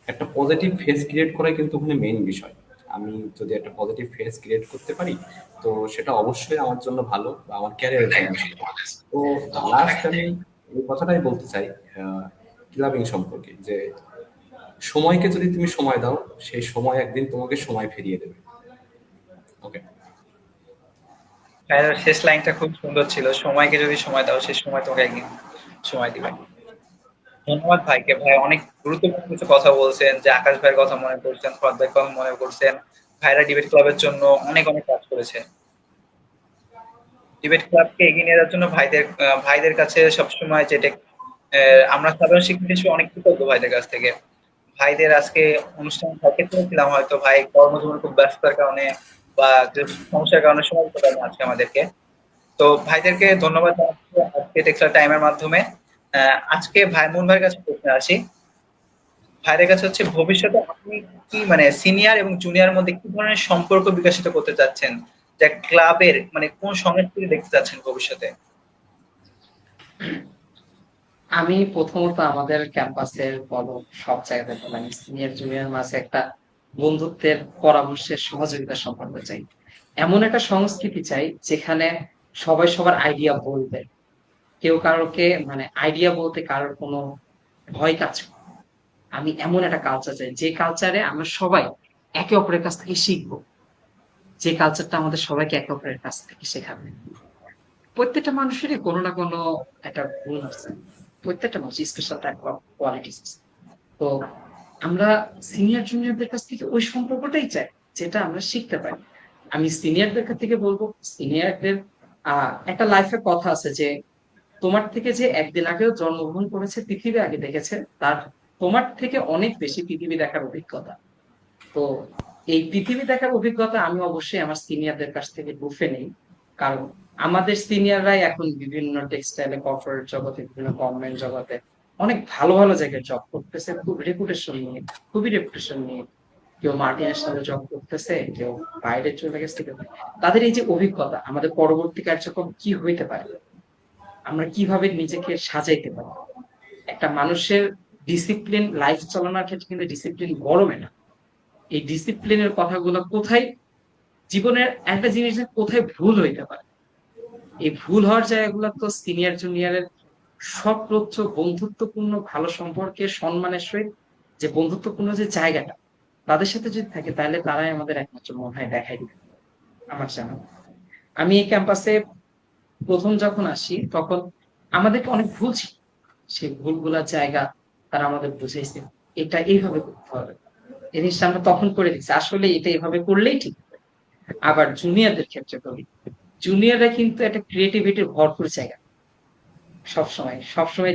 একটা পজিটিভ ফেস ক্রিয়েট করাই কিন্তু ওখানে মেইন বিষয়। আমি যদি একটা পজিটিভ ফেস ক্রিয়েট করতে পারি, তো সেটা অবশ্যই আমার জন্য ভালো বা আমার ক্যারিয়ারের জন্য ভালো। তো লাস্ট আমি এই কথাটাই বলতে চাই ক্লাবিং সম্পর্কে, যে সময়কে যদি তুমি সময় দাও, সেই সময় একদিন তোমাকে সময় ফিরিয়ে দেবে। ওকে। ভাইয়ের শেষ লাইনটা খুব সুন্দর ছিল, সময়কে যদি সময় দাও সে সময় তোমাকে একদিন সময় দিবে। ধন্যবাদ ভাইকে। ভাই অনেক গুরুত্বপূর্ণ কিছু কথা বলছেন, যে আকাশ ভাইয়ের কথা মনে করছেন, ফরাদ ভাইয়ের কথা মনে করছেন। ভাইরা ডিবেট ক্লাবের জন্য অনেক অনেক কাজ করেছে। ডিবেট ক্লাবকে এগিয়ে নিয়ে যাওয়ার জন্য ভাইদের কাছে সবসময় যেটা, আমরা সাধারণ শিক্ষার্থী হিসেবে অনেক কৃতজ্ঞ ভাইদের কাছ থেকে। ভাইদের আজকে অনুষ্ঠান থাকতে চেয়েছিলাম, হয়তো ভাই কর্মজীবনে খুব ব্যস্ততার কারণে বা কিছু সমস্যার কারণে সময় দিতে পারেন আজকে আমাদেরকে। তো ভাইদেরকে ধন্যবাদ জানাচ্ছি আজকে টেক্সটাইল টাইমের মাধ্যমে। আজকে ভাই মুন ভাইয়ের কাছে প্রশ্ন আসি। ভাইদের কাছে হচ্ছে, ভবিষ্যতে আপনি কি মানে সিনিয়র এবং জুনিয়র মধ্যে কি ধরনের সম্পর্ক বিকশিত করতে চাচ্ছেন, যে ক্লাবের মানে কোন সংস্কৃতি দেখতে চাচ্ছেন ভবিষ্যতে? আমি প্রথমত আমাদের ক্যাম্পাসের বলো, সব জায়গাতে বললাম, সিনিয়র জুনিয়র মাঝে একটা বন্ধুত্বের, পরামর্শের, সহযোগিতার সম্পর্ক চাই। এমন একটা সংস্কৃতি চাই যেখানে সবাই সবার আইডিয়া বলবে, কেউ কারোকে মানে আইডিয়া বলতে কারোর কোনো ভয় কাজ করে না। আমি এমন একটা কালচার চাই, যে কালচারে আমরা সবাই একে অপরের কাছ থেকে শিখবো, যে কালচারটা আমাদের সবাইকে একে অপরের কাছ থেকে শেখাবে। প্রত্যেকটা মানুষেরই কোনো না কোনো একটা গুণ আছে, প্রত্যেকটা মানুষ স্পেশাল টাইপ অফ কোয়ালিটিস। তো আমরা সিনিয়র জুনিয়রদের কাছ থেকে ওই সম্পর্কটাই চাই, যেটা আমরা শিখতে পারি। আমি সিনিয়রদের কাছ থেকে বলবো, সিনিয়রদের একটা লাইফে কথা আছে যে, তোমার থেকে যে একদিন আগেও জন্মগ্রহণ করেছে, পৃথিবী আগে দেখেছে, তার তোমার থেকে অনেক বেশি পৃথিবী দেখার অভিজ্ঞতা। তো এই পৃথিবী দেখার অভিজ্ঞতা আমি অবশ্যই আমার সিনিয়রদের কাছ থেকে বুফে নেই। কারণ আমাদের সিনিয়ররাই এখন বিভিন্ন টেক্সটাইলে, কর্পোরেট জগতে, বিভিন্ন গভর্নমেন্ট জগতে অনেক ভালো ভালো জায়গায় জব করতেছে, খুব রেপুটেশন নিয়ে, খুবই রেপুটেশন নিয়ে। কেউ মাল্টিন্যাশনালে জব করতেছে, কেউ বাইরে চলে গেছে। তাদের এই যে অভিজ্ঞতা, আমাদের পরবর্তী কার্যক্রম কি হইতে পারে, আমরা কিভাবে নিজেকে সাজাইতে পারি। একটা মানুষের ডিসিপ্লিন লাইফ চালানোর ক্ষেত্রে কিন্তু ডিসিপ্লিন বড় মেনা। এই ডিসিপ্লিনের কথাগুলো কোথায়, জীবনের একটা জিনিসের কোথায় ভুল হইতে পারে, এই ভুল হওয়ার জায়গাগুলো তো সিনিয়র জুনিয়রের সর্বোচ্চ বন্ধুত্বপূর্ণ ভালো সম্পর্কে, সম্মানের সহিত যে বন্ধুত্বপূর্ণ যে জায়গাটা তাদের সাথে যদি থাকে, তাহলে তারাই আমাদের একমাত্র মনে হয় দেখাই দিবে আমার জানা। আমি এই ক্যাম্পাসে প্রথম যখন আসি, তখন আমাদেরকে অনেক ভুল ছিল, সেই ভুলগুলার জায়গা তারা আমাদের বুঝাইছে এটা এইভাবে করতে হবে। এই জিনিসটা আমরা তখন করে দিচ্ছি, আসলে এটা এইভাবে করলেই ঠিক হবে। আবার জুনিয়রদের ক্ষেত্রে বলি, জুনিয়ররা কিন্তু একটা ক্রিয়েটিভিটির ভরপুর জায়গা। সবসময়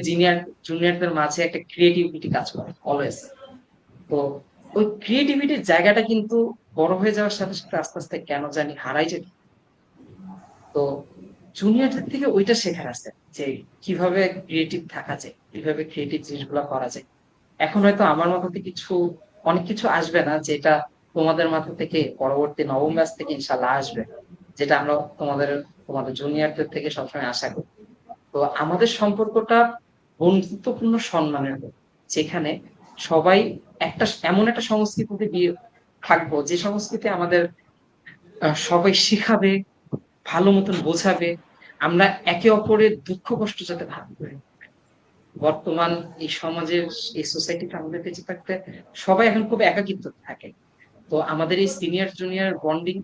জুনিয়রদের মাঝে একটা ক্রিয়েটিভিটি কাজ করে অলওয়েজ। তো ওই ক্রিয়েটিভিটির জায়গাটা কিন্তু বড় হয়ে যাওয়ার সাথে সাথে আস্তে আস্তে কেন জানি হারাই যেত। তো জুনিয়রদের থেকে ওইটা শেখার আছে যে কিভাবে ক্রিয়েটিভ থাকা যায়, কিভাবে ক্রিয়েটিভ জিনিসগুলো করা যায়। এখন হয়তো আমার মাথা থেকে অনেক কিছু আসবে না, যেটা তোমাদের মাথা থেকে পরবর্তী নবম ব্যাচ থেকে ইনশাল্লাহ আসবে, যেটা আমরা তোমাদের জুনিয়রদের থেকে সবসময় আশা করি। তো আমাদের সম্পর্কটা বন্ধুত্বপূর্ণ সম্মানের হোক, যেখানে সবাই এমন একটা সংস্কৃতিতে বিয়ে থাকবো যে সংস্কৃতি আমাদের সবাই শিখাবে, ভালো মতন বোঝাবে, আমরা একে অপরের দুঃখ কষ্ট যাতে ভাগ করি। বর্তমান এই সমাজের, এই সোসাইটিতে আমাদের বেঁচে থাকতে সবাই এখন খুব একাকিত্ব থাকে। তো আমাদের এই সিনিয়র জুনিয়র বন্ডিং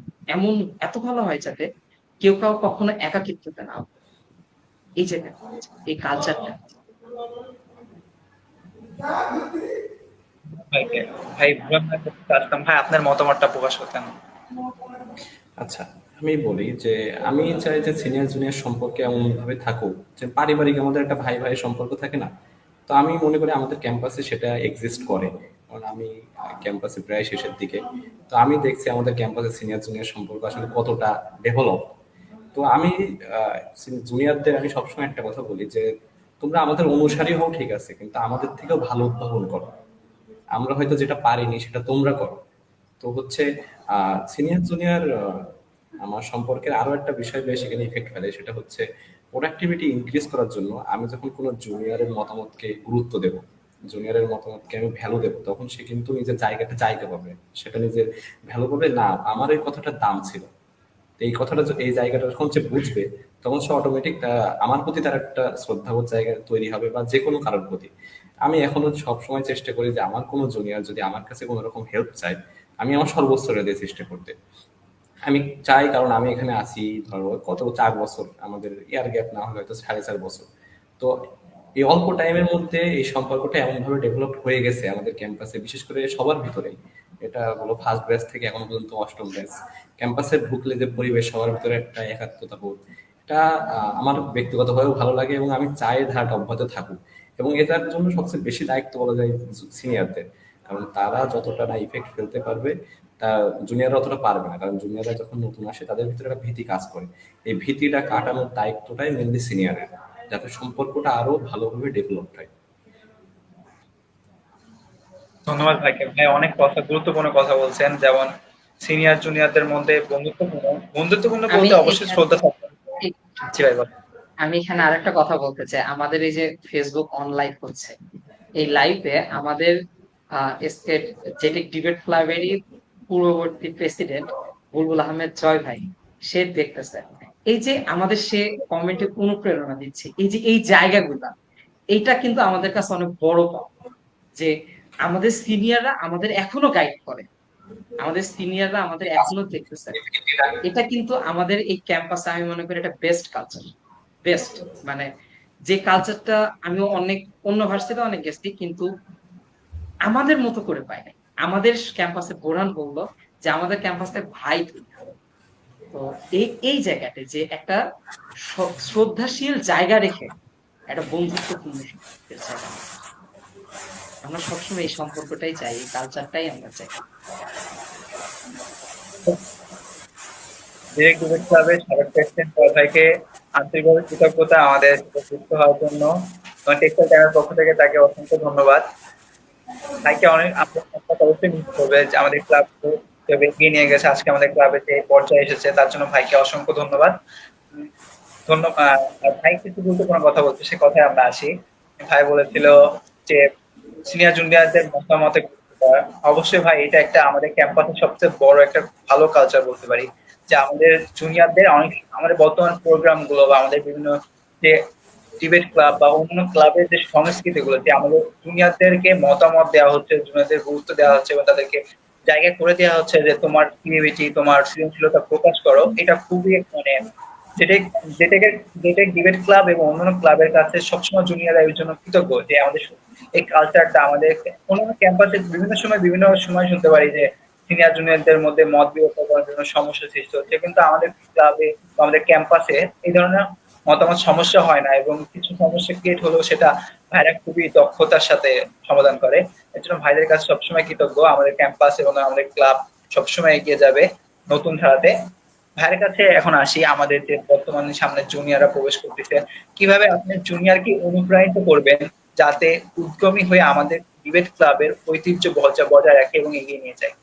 এত ভালো হয় যাতে কেউ কখনো একাকিত্বতে না হয়। এই যে এই কালচারটা। ভাইকে ভাই ইব্রাহিম ভাই বলতে চাচ্ছিলাম, ভাই আপনার মতামতটা প্রকাশ করতেন। আচ্ছা, আমি বলি যে আমি চাই যে সিনিয়র জুনিয়র সম্পর্কে এমন ভাবে থাকুক যে পারিবারিক আমাদের একটা ভাই ভাই সম্পর্ক থাকে না। তো আমি মনে করি আমাদের ক্যাম্পাসে সেটা এক্সিস্ট করে, কারণ আমি ক্যাম্পাসে প্রায় শেষের দিকে। তো আমি দেখছি আমাদের ক্যাম্পাসে সিনিয়র জুনিয়র সম্পর্ক আসলে কতটা ডেভেলপ। তো আমি জুনিয়রদের আমি সবসময় একটা কথা বলি যে তোমরা আমাদের অনুসারী হও ঠিক আছে, কিন্তু আমাদের থেকেও ভালো উদ্ভাবন করো। আমরা হয়তো যেটা পারিনি সেটা তোমরা করো। তো হচ্ছে সিনিয়র জুনিয়র আমার সম্পর্কের আরো একটা বিষয় বেশ এখানে ইফেক্ট ফেলে, সেটা হচ্ছে প্রোডাক্টিভিটি ইনক্রিজ করার জন্য আমি যখন কোনো জুনিয়রের মতামতকে গুরুত্ব দেব, জুনিয়রের মতামতকে আমি ভ্যালু দেবো, তখন সে কিন্তু নিজের জায়গা পাবে, সেটা নিজের ভ্যালু পাবে না আমার এই কথাটার দাম ছিল। তো এই কথাটা এই জায়গাটা যখন সে বুঝবে, তখন সে অটোমেটিক আমার প্রতি তার একটা শ্রদ্ধাবোধ জায়গা তৈরি হবে, বা যে কোনো কারোর প্রতি। আমি এখনো সবসময় চেষ্টা করি যে আমার কোনো জুনিয়র যদি আমার কাছে কোনো রকম হেল্প চায়, আমি আমার সর্বোচ্চ দিয়ে চেষ্টা করতে আমি চাই। কারণ আমি এখানে আছি ধরো কত 4 বছর, আমাদের ইয়ার গ্যাপ না হলে হয়তো 4.5 বছর। তো এই অল্প টাইমের মধ্যে এই সম্পর্কটা এমন ভাবে ডেভেলপ হয়ে গেছে আমাদের ক্যাম্পাসে, বিশেষ করে সবার ভিতরেই। এটা হলো ফার্স্ট ব্যাচ থেকে এখনো পর্যন্ত অষ্টম ব্যাচ। ক্যাম্পাসে ঢুকলে যে পরিবেশ, সবার ভিতরে একটা একাত্মতা বোধ, এটা আমার ব্যক্তিগতভাবেও ভালো লাগে, এবং আমি চাই ধারাটা অব্যাহত থাকুক। এবং এটার জন্য সবচেয়ে বেশি দায়িত্ব বলা যায় সিনিয়রদের, কারণ তারা যতটা না ইফেক্ট ফেলতে পারবে তা জুনিয়ররা অতটা পারবে না। কারণ জুনিয়ররা যখন নতুন আসে তাদের ভিতরে একটা ভীতি কাজ করে, এই ভীতিটা কাটানোর দায়িত্বটাই মেনলি সিনিয়রের, যাতে সম্পর্কটা আরো ভালোভাবে ডেভেলপ হয়। ধন্যবাদ ভাইকে, ভাই অনেক কথা, গুরুত্বপূর্ণ কথা বলছেন। যেমন সিনিয়র জুনিয়রদের মধ্যে বন্ধুত্বপূর্ণ বন্ধুত্বপূর্ণ আমি বলতে অবশ্যই এখানে শ্রদ্ধা থাকবে। জি ভাই বলেন। আমি এখানে আরেকটা কথা বলতে চাই। আমাদের এই যে ফেসবুক অন লাইভ হচ্ছে, এই লাইভে আমাদের স্টেট জেটিক ডিবেট ক্লাবেরই পূর্ববর্তী প্রেসিডেন্ট বুলবুল আহমেদ জয় ভাই, সে দেখতেছে। এই যে আমাদের সে কমেন্টে অনুপ্রেরণা দিচ্ছে, এই যে এই জায়গাগুলা, এইটা কিন্তু আমাদের কাছে অনেক বড় পাওয়া। যে আমাদের সিনিয়ররা আমাদের এখনো গাইড করে, আমাদের সিনিয়ররা আমাদের এখনো দেখতেছে। এটা কিন্তু আমাদের এই ক্যাম্পাসে আমি মনে করি এটা বেস্ট কালচার, বেস্ট। মানে যে কালচারটা আমি অন্য ভার্সিটিতে অনেক গেছি, কিন্তু আমাদের মতো করে পাই নাই। আমাদের ক্যাম্পাসে বোরান বললো যে আমাদের ক্যাম্পাসে ভাই তুই। তো এই জায়গাটা যে একটা শ্রদ্ধাশীল জায়গা রেখে একটা বন্ধুত্বপূর্ণ সম্পর্কের জায়গা, আমরা সবসময় এই সম্পর্কটাই চাই, এই কালচারটাই আমরা চাই। ডিরেক্ট ডিবেট ক্লাবের সাবেক প্রেসিডেন্ট জয় ভাইকে আন্তরিকভাবে কৃতজ্ঞতা আমাদের সাথে যুক্ত হওয়ার জন্য। টেক্সটাইল টাইমের পক্ষ থেকে তাকে অসংখ্য ধন্যবাদ। ভাইকে অনেক আপনার কথা অবশ্যই মিস করবে যে আমাদের ক্লাব এগিয়ে নিয়ে গেছে, আজকে আমাদের ক্লাবে যে পর্যায়ে এসেছে তার জন্য ভাইকে অসংখ্য ধন্যবাদ। ধন্যবাদ। ভাই কিছু গুরুত্বপূর্ণ কথা বলছে, সে কথায় আমরা আসি। ভাই বলেছিল যে সিনিয়র জুনিয়রদের মতামতে গুরুত্ব দেওয়া। অবশ্যই ভাই, এটা একটা আমাদের ক্যাম্পাসের সবচেয়ে বড় একটা ভালো কালচার বলতে পারি, যে আমাদের জুনিয়রদের অনেক, আমাদের বর্তমান প্রোগ্রাম গুলো বা আমাদের বিভিন্ন যে ডিবেট ক্লাব বা অন্য ক্লাবের যে সংস্কৃতি গুলো, যে আমাদের জুনিয়রদেরকে মতামত দেওয়া হচ্ছে, জুনিয়রদের গুরুত্ব দেওয়া হচ্ছে এবং তাদেরকে জায়গা করে দেওয়া হচ্ছে যে তোমার ক্রিয়েটিভিটি, তোমার সৃজনশীলতা প্রকাশ করো। এটা খুবই মানে যেটেক যেটেকের যেটেক ডিবেট ক্লাব এবং অন্যান্য ক্লাবের কাছে সবসময় জুনিয়ররা এর জন্য কৃতজ্ঞ যে আমাদের এই কালচারটা আমাদের অন্যান্য ক্যাম্পাসে বিভিন্ন সময় শুনতে পারি যে সিনিয়র জুনিয়রদের মধ্যে মত বিরোধ করার জন্য সমস্যা সৃষ্টি হচ্ছে, কিন্তু আমাদের ক্লাবে বা আমাদের ক্যাম্পাসে এই ধরনের মতামত সমস্যা হয় না, এবং কিছু সমস্যা ক্রিয়েট হলেও সেটা ভাইরা খুবই দক্ষতার সাথে সমাধান করে। এর জন্য ভাইদের কাছে সবসময় কৃতজ্ঞ। আমাদের ক্যাম্পাস এবং আমাদের ক্লাব সবসময় এগিয়ে যাবে নতুন ধারাতে। ভাইয়ের কাছে এখন আসি, আমাদের যে বর্তমানে সামনে জুনিয়ররা প্রবেশ করতেছে, কিভাবে আপনি জুনিয়রকে অনুপ্রাণিত করবেন যাতে উদ্যমী হয়ে আমাদের ডিবেট ক্লাবের ঐতিহ্য বজায় রাখে এবং এগিয়ে নিয়ে যায়?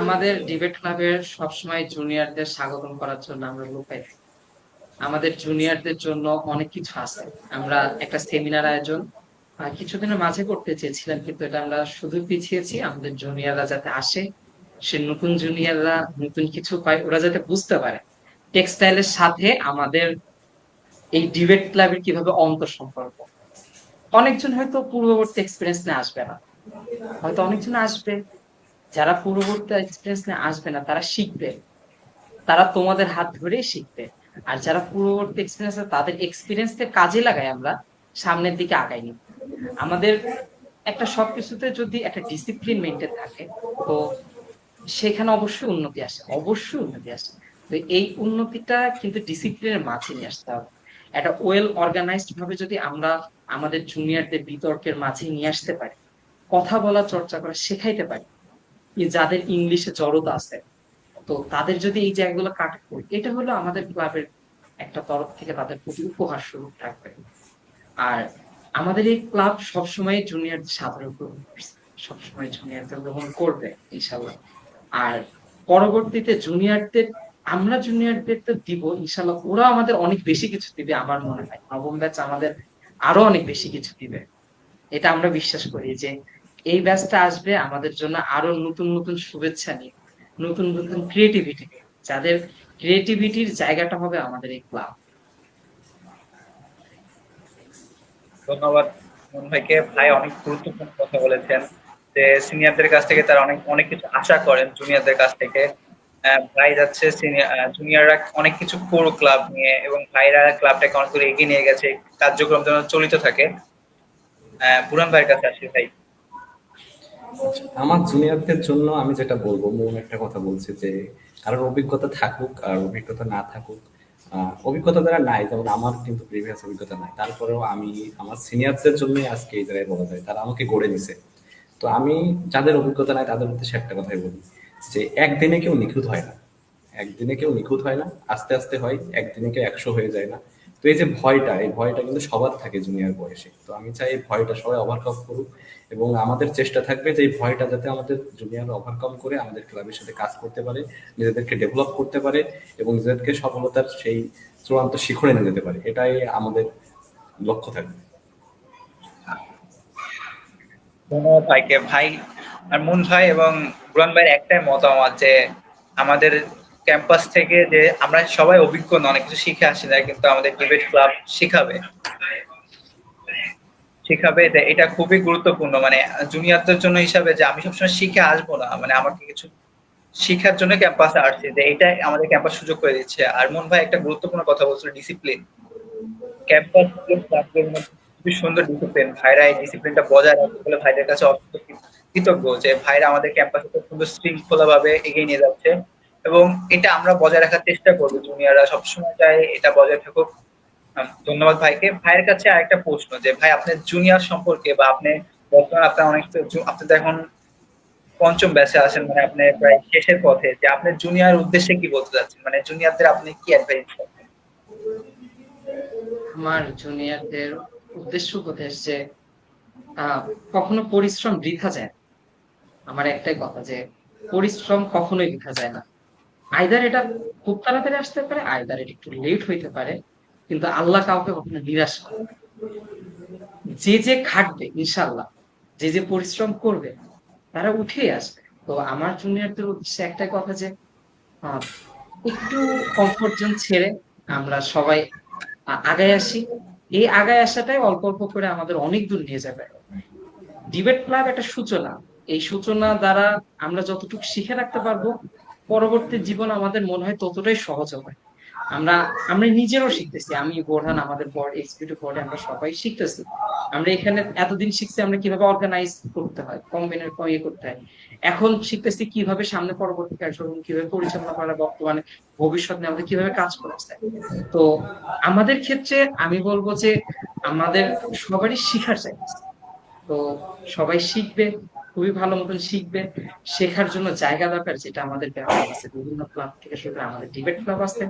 আমাদের ডিবেট ক্লাবের সবসময় জুনিয়রদের স্বাগতম করার জন্য আমরা লুকাই থাকি। আমাদের জুনিয়রদের জন্য অনেক কিছু আছে। আমরা একটা সেমিনার আয়োজন কিছুদিনের মাঝে করতে চেয়েছিলাম, কিন্তু এটা আমরা শুধু পিছিয়েছি আমাদের জুনিয়ররা যাতে আসে, সে নতুন জুনিয়ররা নতুন কিছু পায়, ওরা যাতে বুঝতে পারে টেক্সটাইলের সাথে আমাদের এই ডিবেট ক্লাবের কিভাবে সম্পর্ক। অনেকজন হয়তো পূর্ববর্তী এক্সপিরিয়েন্স নিয়ে আসবে না, হয়তো অনেকজন আসবে যারা পূর্ববর্তী এক্সপিরিয়েন্স নিয়ে আসবে না, তারা শিখবে, তারা তোমাদের হাত ধরেই শিখবে। আর যারা পূর্ববর্তী এক্সপিরিয়েন্স তাদের এক্সপিরিয়েন্সকে কাজে লাগাই আমরা সামনের দিকে আগাই নি। আমাদের একটা সবকিছুতে যদি একটা ডিসিপ্লিন মেনটেন থাকে, তো সেখানে অবশ্যই উন্নতি আসে, অবশ্যই উন্নতি আসে। তো এই উন্নতিটা কিন্তু ডিসিপ্লিনের মাঝে নিয়ে আসতে হবে। একটা ওয়েল অর্গানাইজড ভাবে যদি আমরা আমাদের জুনিয়রদের বিতর্কের মাঝে নিয়ে আসতে পারি, কথা বলা চর্চা করা শেখাইতে পারি, যাদের ইংলিশে জড়তা আছে, তো তাদের যদি এই জায়গাগুলো কাটা করি, এটা হলো আমাদের ক্লাবের একটা তরফ থেকে তাদের প্রতি উপহার স্বরূপ থাকবে। আর আমাদের এই ক্লাব সবসময় জুনিয়রদের সাদরে গ্রহণ করছে, সবসময় জুনিয়রদের গ্রহণ করবে ইনশাল্লাহ। আর পরবর্তীতে জুনিয়রদের আমরা জুনিয়রদের তো দিব ইনশাল্লাহ, ওরা আমাদের অনেক বেশি কিছু দিবে। আমার মনে হয় নবম ব্যাচ আমাদের আরো অনেক বেশি কিছু দিবে, এটা আমরা বিশ্বাস করি যে এই ব্যাচটা আসবে আমাদের জন্য আরো নতুন নতুন শুভেচ্ছা নিয়ে, নতুন নতুন ক্রিয়েটিভিটি, যাদের ক্রিয়েটিভিটির জায়গাটা হবে আমাদের এই ক্লাব। ধন্যবাদ মন ভাইকে। ভাই অনেক গুরুত্বপূর্ণ কথা বলেছেন যে সিনিয়রদের কাছ থেকে তারা অনেক অনেক কিছু আশা করেন জুনিয়রদের কাছ থেকে। ভাই যাচ্ছে জুনিয়ররা অনেক কিছু করুক ক্লাব নিয়ে, এবং ভাইরা ক্লাবটাকে অনেক দূর এগিয়ে নিয়ে গেছে, কার্যক্রম যেন চলিত থাকে। বুরান ভাইয়ের কাছে আসি ভাই। আমার জুনিয়রদের জন্য আমি যেটা বলবো, মূল একটা কথা বলছি যে কারোর অভিজ্ঞতা থাকুক আর অভিজ্ঞতা না থাকুক, অভিজ্ঞতা যারা নাই, যেমন আমার কিন্তু প্রিভিয়াস অভিজ্ঞতা নাই, তারপরেও আমি আমার সিনিয়রদের জন্যই আজকে এই জায়গায় বলা যায় তারা আমাকে গড়ে নিছে। তো আমি যাদের অভিজ্ঞতা নাই তাদের উদ্দেশ্যে একটা কথাই বলি যে একদিনে কেউ নিখুঁত হয় না, একদিনে কেউ নিখুঁত হয় না, আস্তে আস্তে হয়, একদিনে কেউ 100 হয়ে যায় না। তো এই যে ভয়টা, এই ভয়টা কিন্তু সবার থাকে জুনিয়র বয়সে। তো আমি চাই এই ভয়টা সবাই ওভারকাম করুক, এবং আমাদের চেষ্টা থাকবে যে এই ভয়টা যাতে আমাদের জুনিয়র ওভারকাম করে আমাদের ক্লাবের সাথে কাজ করতে পারে, নিজেদেরকে ডেভেলপ করতে পারে এবং নিজেদেরকে সফলতার সেই চূড়ান্ত শিখরে নিয়ে যেতে পারে, এটাই আমাদের লক্ষ্য থাকবে। ধন্যবাদ ভাইকে। ভাই আর মুন ভাই এবং বুরান ভাইয়ের একটাই মতামত যে আমাদের ক্যাম্পাস থেকে যে আমরা সবাই অভিজ্ঞ না, অনেক কিছু শিখে আসি না, কিন্তু আমাদের ডিবেট ক্লাব শিখাবে শিখাবে এটা খুবই গুরুত্বপূর্ণ। মানে জুনিয়রদের জন্য হিসাবে যে আমি সবসময় শিখে আসবো না, মানে আমাকে কিছু শিখার জন্য ক্যাম্পাসে আসছে, যে এটাই আমাদের ক্যাম্পাস সুযোগ করে দিচ্ছে। আর মুন ভাই একটা গুরুত্বপূর্ণ কথা বলছিল, ডিসিপ্লিন। ক্যাম্পাস ক্লাবের মধ্যে খুবই সুন্দর ডিসিপ্লিন, ভাইরা এই ডিসিপ্লিনটা বজায় রাখতে বলে ভাইদের কাছে অত্যন্ত কৃতজ্ঞ যে ভাইরা আমাদের ক্যাম্পাসে খুব সুন্দর শৃঙ্খলা ভাবে এগিয়ে নিয়ে যাচ্ছে, এবং এটা আমরা বজায় রাখার চেষ্টা করবো। জুনিয়ররা সবসময় চাই এটা বজায় থাকুক। ধন্যবাদ ভাইকে। ভাইয়ের কাছে আরেকটা প্রশ্ন, যে ভাই আপনার জুনিয়র সম্পর্কে, বা আপনি বর্তমানে আপনার অনেক আপনি তো এখন পঞ্চম ব্যাচে আছেন, মানে আপনি প্রায় শেষের পথে, যে আপনি জুনিয়র উদ্দেশ্যে কি বলতে চাচ্ছেন, মানে জুনিয়রদের আপনি কি অ্যাডভাইস করবেন? আমার জুনিয়রদের উদ্দেশ্য উপদেশ যে কখনো পরিশ্রম বৃথা যায় না। আমার একটাই কথা যে পরিশ্রম কখনোই বৃথা যায় না। আইদার এটা খুব তাড়াতাড়ি আসতে পারে, আইদার এটা একটু লেট হইতে পারে, কিন্তু আল্লাহ কাউকে কখনো নিরাশ করে না। যে যে খাটবে ইনশাল্লাহ, যে যে পরিশ্রম করবে তারা উঠেই আসবে। তো আমার জুনিয়রদের উদ্দেশ্যে একটাই কথা যে আহ, একটু কমফোর্ট জোন ছেড়ে আমরা সবাই আগায় আসি। এই আগায় আসাটাই অল্প অল্প করে আমাদের অনেক দূর নিয়ে যাবে। ডিবেট ক্লাব একটা সূচনা, এই সূচনা দ্বারা আমরা যতটুকু শিখে রাখতে পারবো পরবর্তী জীবন আমাদের মনে হয় ততটাই সহজ হবে। আমরা আমরা নিজেরাও শিখতেছি, আমি বোরহান আমাদের বোর্ড এক্সিকিউটিভ বোর্ডে আমরা সবাই শিখতেছি। আমরা এখানে এতদিন শিখছি আমরা কিভাবে অর্গানাইজ করতে হয়, কম্বিনের ইয়ে করতে হয়। এখন শিখতেছি কিভাবে সামনে পরবর্তী কার্যক্রম কিভাবে পরিচালনা করা, বর্তমানে ভবিষ্যৎ নিয়ে আমাদের কিভাবে কাজ করতে হয়। তো আমাদের ক্ষেত্রে আমি বলবো যে আমাদের সবারই শিখার চাই। তো সবাই শিখবে, খুবই ভালো মতন শিখবে। শেখার জন্য জায়গা দরকার, যেটা আমাদের ক্লাব আছে, বিভিন্ন ক্লাব থেকে শুরু করে আমাদের ডিবেট ক্লাব আছে,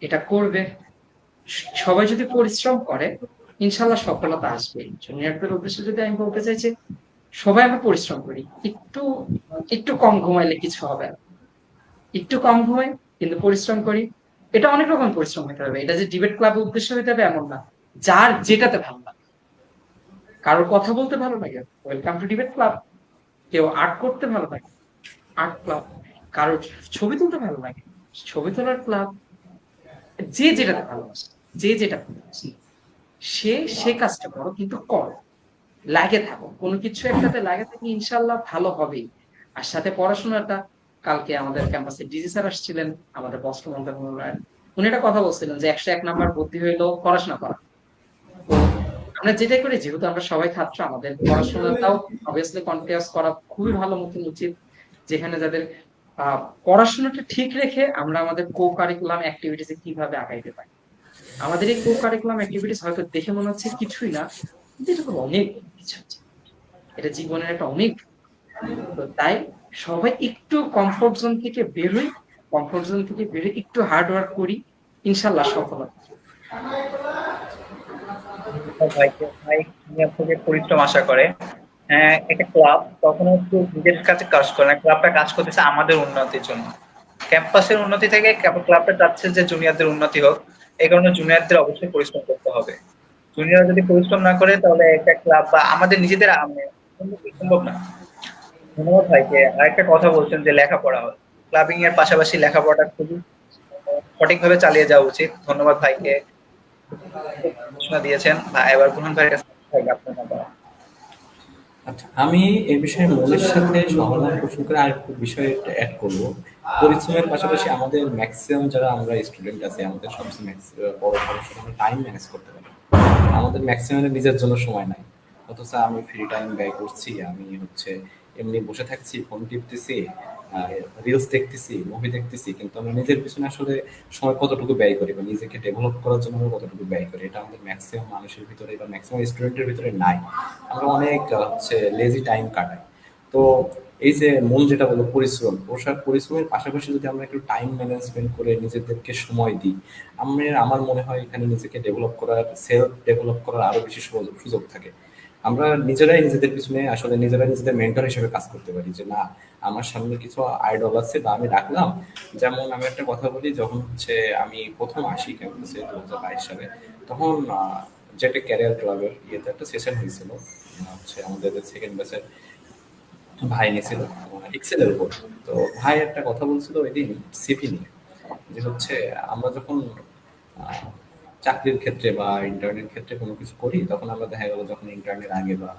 এটা করবে। সবাই যদি পরিশ্রম করে ইনশাল্লাহ সফলতা আসবে। জুনিয়রদের উদ্দেশ্যে যদি আমি বলতে চাই যে সবাই আমরা পরিশ্রম করি, একটু একটু কম ঘুমাইলে কিছু হবে না। একটু কম ঘুমাই কিন্তু পরিশ্রম করি। এটা অনেক রকম পরিশ্রম হতে হবে, এটা যে ডিবেট ক্লাবের উদ্দেশ্য হতে হবে এমন না। যার যেটাতে ভালো লাগে, কারোর কথা বলতে ভালো লাগে, ওয়েলকাম টু ডিবেট ক্লাব। কেউ আর্ট করতে ভালো লাগে, আর্ট ক্লাব। কারোর ছবি তুলতে ভালো লাগে, ছবি তোলার ক্লাব। যে যেটাতে ভালোবাসে, যে যেটা ভালোবাসে, সে সে কাজটা করো, কিন্তু করো, লাগে থাকো, কোনো কিছু একটাতে লাগে থাকি, ইনশাল্লাহ ভালো হবেই। আর সাথে পড়াশোনাটা, কালকে আমাদের ক্যাম্পাসে ডিজি স্যার আসছিলেন, আমাদের বস্ত্র মন্ত্রণালয়ের। উনি একটা কথা বলছিলেন যে 101 নাম্বার বুদ্ধি হইলো পড়াশোনা করা। তো আমরা যেটাই করি, যেহেতু আমরা সবাই ছাত্র, আমাদের পড়াশোনাটাও অবভিয়াসলি কন্টিনিউয়াস করা খুবই ভালো মতন উচিত। যেখানে যাদের পড়াশোনাটা ঠিক রেখে আমরা আমাদের কো কারিকুলাম অ্যাক্টিভিটিসে কিভাবে আগাইতে পারি। আমাদের এই কো কারিকুলাম অ্যাক্টিভিটিস হয়তো দেখে মনে হচ্ছে কিছুই না, কিন্তু এটা তো অনেক কিছু হচ্ছে। এটা জীবনের একটা অনেক। তো তাই সবাই একটু কমফোর্ট জোন থেকে বেরোই, কমফোর্ট জোন থেকে বেরোই একটু হার্ড ওয়ার্ক করি, ইনশাল্লাহ সফল হবে। ভাইকে ভাই জুনিয়র থেকে পরিশ্রম আশা করে। হ্যাঁ, একটা ক্লাব কখনো একটু নিজের কাছে কাজ করে না, ক্লাবটা কাজ করতেছে আমাদের উন্নতির জন্য। ক্যাম্পাসের উন্নতি থেকে ক্লাবটা চাচ্ছে যে জুনিয়রদের উন্নতি হোক। এই কারণে জুনিয়রদের অবশ্যই পরিশ্রম করতে হবে। জুনিয়র যদি পরিশ্রম না করে তাহলে একটা ক্লাব বা আমাদের নিজেদের উন্নতি সম্ভব না। ধন্যবাদ ভাইকে। আরেকটা কথা বলছেন যে লেখাপড়া, ক্লাবিং এর পাশাপাশি লেখাপড়াটা খুবই সঠিকভাবে চালিয়ে যাওয়া উচিত। ধন্যবাদ ভাইকে, ঘোষণা দিয়েছেন ভাই। এবার বুরহান ভাইয়ের কাছে থাকবে আপনার মতামত। আচ্ছা, আমি এই বিষয়ে মৌলের সাথে সহমত পোষণ করে আরেকটু বিষয় অ্যাড করবো। পরিশ্রমের পাশাপাশি আমাদের ম্যাক্সিমাম যারা আমরা স্টুডেন্ট আছে, আমাদের সবচেয়ে বড় সমস্যা আমরা টাইম ম্যানেজ করতে পারি। আমাদের ম্যাক্সিমামের নিজের জন্য সময় নাই, অথচ আমি ফ্রি টাইম ব্যয় করছি, আমি এমনি বসে থাকছি, ফোন টিপতেছি, রিলস দেখতেছি, মুভি দেখতেছি, কিন্তু আমরা নিজের পিছনে আসলে সময় কতটুকু ব্যয় করি বা নিজেকে ডেভেলপ করার জন্য আমরা কতটুকু ব্যয় করি, এটা আমাদের ম্যাক্সিমাম মানুষের ভিতরে বা ম্যাক্সিমাম স্টুডেন্টের ভিতরে নাই। আমরা অনেক লেজি টাইম কাটাই। তো এই যে মূল যেটা বলো পরিশ্রম, পরিশ্রমের পাশাপাশি যদি আমরা একটু টাইম ম্যানেজমেন্ট করে নিজেদেরকে সময় দিই, আমার মনে হয় এখানে নিজেকে ডেভেলপ করার, সেলফ ডেভেলপ করার আরো বেশি সুযোগ থাকে। আমরা নিজেরাই নিজেদের পিছনে আসলে নিজেরাই নিজেদের মেন্টর হিসেবে কাজ করতে পারি, যে না, আমার সামনে কিছু আইডল আছে বা আমি রাখলাম। যেমন আমি একটা কথা বলি, যখন আমি প্রথম আসি ক্যাম্পাসে 2022 সালে, তখন যেটা ক্যারিয়ার ক্লাবের ইয়েতে একটা সেশন হয়েছিল, আমাদের সেকেন্ড ব্যাচের ভাই নিয়েছিল এক্সেলের উপর। তো ভাই একটা কথা বলছিল ওই দিন সিভি নিয়ে, যে আমরা যখন আহ, চাকরির ক্ষেত্রে বা ইন্টার্নের ক্ষেত্রে কোনো কিছু করি, তখন আমরা দেখা গেল যখন ইন্টার্নের আগে বা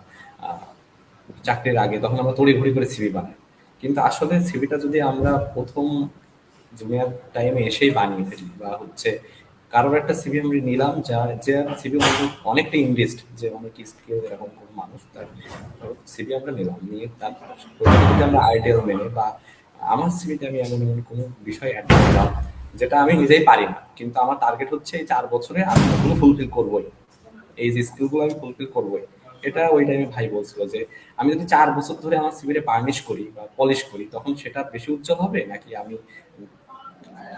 আহ, চাকরির আগে তখন আমরা তড়িঘড়ি করে সিভি বানাই। কিন্তু আসলে সিভিটা যদি আমরা প্রথম জুনিয়র টাইমে এসেই বানিয়ে ফেলি, বা কারোর একটা সিভি আমরা নিলাম, যে সিভি অনেকটা ইনভেস্ট, যে অনেক স্কিল এরকম কোনো মানুষ, তার সিভি আমরা নিলাম, নিয়ে তারপর যদি আমরা আইডিয়াল মেনে বা আমার সিভিতে আমি এমন এমন কোনো বিষয় অ্যাড করলাম যেটা আমি নিজেই পারি না, কিন্তু আমার টার্গেট হচ্ছে এই 4 বছরে আমি ওগুলো ফুলফিল করবোই, এই যে স্কিলগুলো আমি ফুলফিল করবোই। এটা ওই টাইমে ভাই বলছিল যে আমি যদি 4 বছর ধরে আমার সিভিটা বার্নিশ করি বা পলিশ করি, তখন সেটা বেশি উজ্জ্বল হবে, নাকি আমি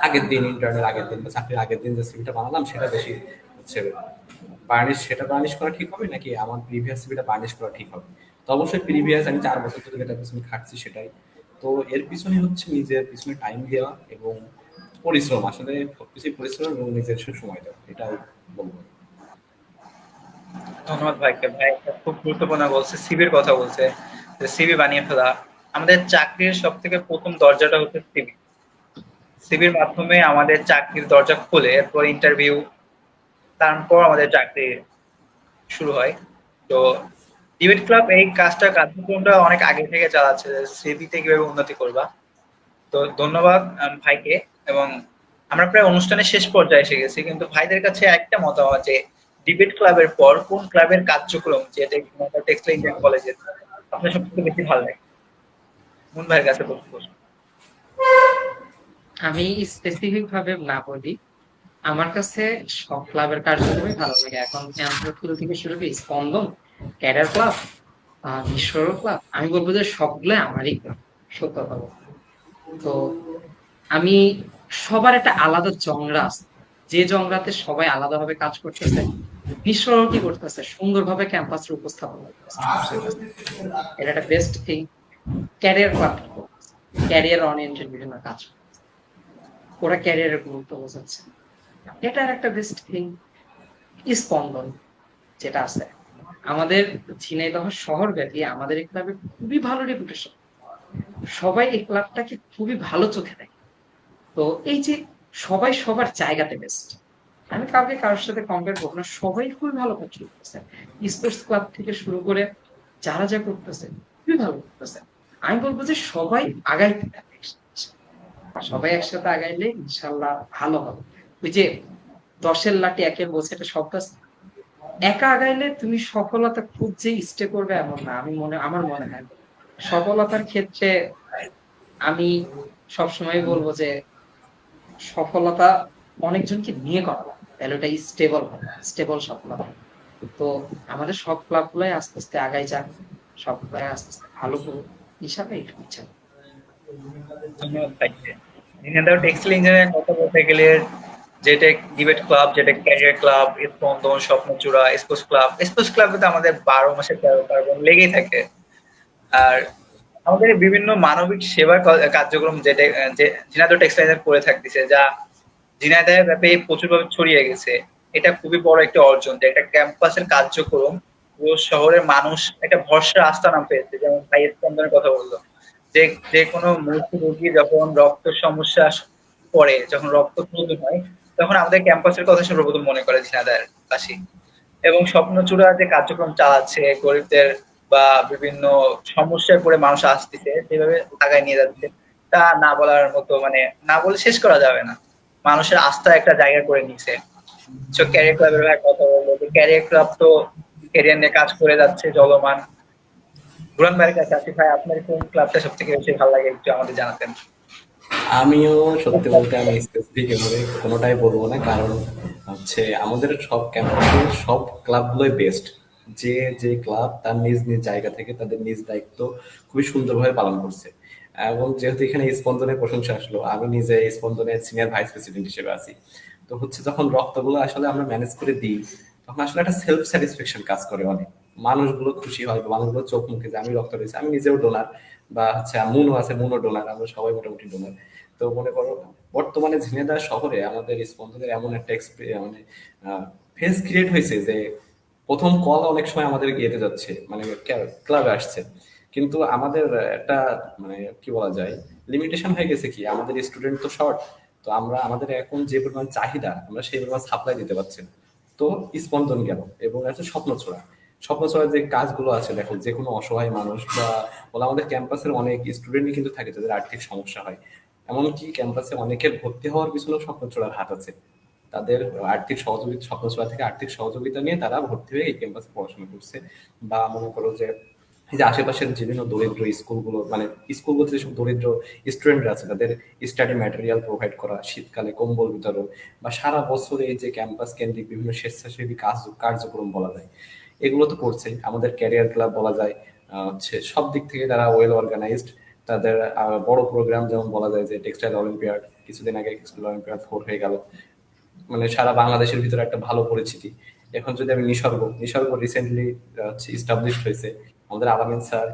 আগের দিন, ইন্টারনের আগের দিন বা চাকরির আগের দিন যে সিভিটা বানালাম সেটা বেশি হচ্ছে বার্নিশ করা ঠিক হবে, নাকি আমার প্রিভিয়াস সিভিটা বার্নিশ করা ঠিক হবে? তো অবশ্যই প্রিভিয়াস, আমি 4 বছর ধরে যেটা পিছনে খাটছি সেটাই। তো এর পিছনে নিজের পিছনে টাইম দেওয়া এবং পরিশ্রম, আসলে সবকিছু পরিশ্রম এবং নিজের সময় দেওয়া, এটাই বলবো। ধন্যবাদ ভাইকে। ভাই একটা খুব গুরুত্বপূর্ণ বলছে, সিভির কথা বলছে, যে সিভি বানিয়ে ফেলা। আমাদের চাকরির সব থেকে প্রথম দরজাটা হচ্ছে সিভি। সিভির মাধ্যমে আমাদের চাকরির দরজা খুলে, এরপর ইন্টারভিউ, তারপর আমাদের চাকরি শুরু হয়। তো ডিবেট ক্লাব এই কাজটা, কার্যক্রমটা অনেক আগে থেকে চালাচ্ছে, সিভিতে কিভাবে উন্নতি করবা। তো ধন্যবাদ ভাইকে। এবং আমরা প্রায় অনুষ্ঠানের শেষ পর্যায়ে এসে গেছি, কিন্তু ভাইদের কাছে একটা মতামত যে ডিবেট ক্লাবের পর কোন ক্লাবের কার্যক্রম যেটা টেক্সটাইল ইঞ্জিনিয়ারিং কলেজের আপনার সবথেকে বেশি ভালো লাগে? মুন ভাইয়ের কাছে প্রশ্ন। আমি স্পেসিফিক ভাবে না বলি, আমার কাছে সব ক্লাবের কার্যক্রমই ভালো লাগে। এখন অ্যানথ্রোপিল থেকে শুরু করে স্পন্দন, ক্যাডার ক্লাব, বিশ্বর ক্লাব, আমি বলবো যে সবগুলো আমারই ক্লাব, সত্য কথা বলতে। তো আমি সবার একটা আলাদা জংরা আছে, যে জংরাতে সবাই আলাদাভাবে কাজ করতেছে। বিশ্বর কি করতেছে, সুন্দরভাবে ক্যাম্পাসের উপস্থাপন করতেছে, এটা একটা best thing. Career club career oriented বিভিন্ন কাজ, ওরা ক্যারিয়ারের গুরুত্ব বোঝাচ্ছে, এটার একটা বেস্ট থিং। স্পন্দন যেটা আছে আমাদের ঝিনাইদহ শহর ব্যাপী, আমাদের এই ক্লাবে খুবই ভালো রেপুটেশন, সবাই এই ক্লাবটাকে খুবই ভালো চোখে দেখে। তো এই যে সবাই সবার জায়গাতে বেস্ট, আমি কাউকে কারোর সাথে কম্পেয়ার করবো না, সবাই খুবই ভালো কাজ করতেছে। স্পোর্টস ক্লাব থেকে শুরু করে যারা যা করতেছে খুবই ভালো করতেছে। আমি বলবো যে সবাই আগাইতে থাকে, সবাই একসাথে আগাইলে ইনশাল্লাহ ভালো হবে। ওই যে 10-এর লাঠি একের বোঝা, এটা সব কাজ একা আগাইলে তুমি সফলতা খুব যে ইষ্টে করবে এমন না। আমার মনে হয় সফলতার ক্ষেত্রে আমি সবসময় বলবো যে সফলতা অনেকজনকে নিয়ে করা লাগে, তাহলে ওটা স্টেবল হবে, স্টেবল সফলতা। তো আমাদের সব ক্লাব গুলাই আস্তে আস্তে আগাই যাক, সব ক্লাব আস্তে আস্তে ভালো করুক, হিসাবে এইটুকু ইচ্ছা। ধন্যবাদ ভাইকে। ঝিনাইদহ টেক্সটাইল ইঞ্জিনিয়ারিং কথা বলতে গেলে যেটা ডিবেট ক্লাব, যেটা ক্যারিয়ার ক্লাব, স্পন্দন, স্বপ্নচূড়া, স্পোর্টস ক্লাবে তো আমাদের 12 মাসে 13 পার্বণ লেগেই থাকে। আর আমাদের বিভিন্ন মানবিক সেবার কার্যক্রম যেটা যে ঝিনাইদহ টেক্সটাইল করে থাকতেছে, যা ঝিনাইদহের ব্যাপী প্রচুরভাবে ছড়িয়ে গেছে। এটা খুবই বড় একটা অর্জন যে একটা ক্যাম্পাসের কার্যক্রম পুরো শহরের মানুষ একটা ভরসা আস্থা নাম পেয়েছে। যেমন ভাই স্পন্দনের কথা বললো, যে যে কোনো মুহূর্তে রোগী যখন রক্ত সমস্যা পড়ে, যখন রক্ত প্রয়োজন হয়, তখন আমাদের ক্যাম্পাসের কথা সর্বপ্রথম মনে করে ঝিনাইদহের বাসী। এবং স্বপ্নচূড়া যে কার্যক্রম চালাচ্ছে গরিবদের বা বিভিন্ন সমস্যায় পড়ে মানুষ আসতেছে, যেভাবে আগায় নিয়ে যাচ্ছে, তা না বলার মতো, মানে না বলে শেষ করা যাবে না। মানুষের আস্থা একটা জায়গা করে নিছে। ক্যারিয়ার ক্লাবের ভাই কথা বলবো, ক্যারিয়ার ক্লাব তো ক্যারিয়ার নিয়ে কাজ করে যাচ্ছে চলমান। বুরান ভাইয়ের কাছে আসি, ভাই আপনার কোন ক্লাবটা সব থেকে বেশি ভালো লাগে একটু আমাদের জানাতেন। আমিও সত্যি বলতে আমি স্পেসিফিক এভাবে কোনোটাই বলবো না, কারণ হচ্ছে আমাদের সব ক্যাম্পাসে সব ক্লাবগুলোই বেস্ট। যে যে ক্লাব তার নিজ নিজ জায়গা থেকে তাদের নিজ দায়িত্ব খুবই সুন্দরভাবে পালন করছে। এবং যেহেতু এখানে স্পন্দনের প্রশংসা আসলো, আমি নিজে স্পন্দনের সিনিয়র ভাইস প্রেসিডেন্ট হিসেবে আছি। তো হচ্ছে যখন রক্তগুলো আসলে আমরা ম্যানেজ করে দিই, তখন আসলে একটা সেলফ স্যাটিসফ্যাকশন কাজ করে অনেক। মানুষগুলো খুশি হয়, বা মানুষগুলো চোখ মুখে যে আমি রক্ত দিয়েছি, আমি নিজেও ডোনার, বা হচ্ছে মুনও আছে, মুনও ডোনার, আমরা সবাই মোটামুটি ডোনার। তো মনে করো বর্তমানে ঝিনাইদহ শহরে আমাদের স্পন্দনের এমন একটা মানে ফেস ক্রিয়েট হয়েছে যে প্রথম কল অনেক সময় আমাদের ইয়েতে যাচ্ছে, মানে ক্লাবে আসছে। কিন্তু আমাদের একটা মানে কি বলা যায়, লিমিটেশন হয়ে গেছে কি, আমাদের স্টুডেন্ট তো শর্ট। তো আমরা আমাদের এখন যে পরিমাণ চাহিদা, আমরা সেই পরিমাণ সাপ্লাই দিতে পারছি না। তো স্পন্দন গেল, এবং আছে স্বপ্নছোড়া। স্বপ্নছোড়ার যে কাজগুলো আছে, দেখো যে কোনো অসহায় মানুষ বা বলে, আমাদের ক্যাম্পাসের অনেক স্টুডেন্টই কিন্তু থাকে যাদের আর্থিক সমস্যা হয়। এমনকি ক্যাম্পাসে অনেকের ভর্তি হওয়ার পিছনেও স্বপ্নচূড়ার হাত আছে। তাদের আর্থিক সহযোগিতা, স্বপ্নচূড়া থেকে আর্থিক সহযোগিতা নিয়ে তারা ভর্তি হয়ে এই ক্যাম্পাসে পড়াশোনা করছে। বা মনে করো যে এই যে আশেপাশের বিভিন্ন দরিদ্র স্কুলগুলো, মানে স্কুলগুলোতে যেসব দরিদ্র স্টুডেন্টরা আছে, তাদের স্টাডি ম্যাটেরিয়াল প্রোভাইড করা, শীতকালে কম্বল বিতরণ, বা সারা বছর এই যে ক্যাম্পাস কেন্দ্রিক বিভিন্ন স্বেচ্ছাসেবী কার্যক্রম বলা যায়, এগুলো তো করছেই। আমাদের ক্যারিয়ার ক্লাব বলা যায়, হচ্ছে সব দিক থেকে তারা ওয়েল অর্গানাইজড। তাদের বড় প্রোগ্রাম যেমন বলা যায় যে টেক্সটাইল অলিম্পিয়াড, কিছুদিন আগে টেক্সটাইল অলিম্পিয়াড 4 হয়ে গেল, মানে সারা বাংলাদেশের ভিতরে একটা ভালো পরিচিতি। এখন যদি আমি নিসর্গ রিসেন্টলি হচ্ছে ইস্টাবলিশড হয়েছে, আমাদের আলামিন স্যার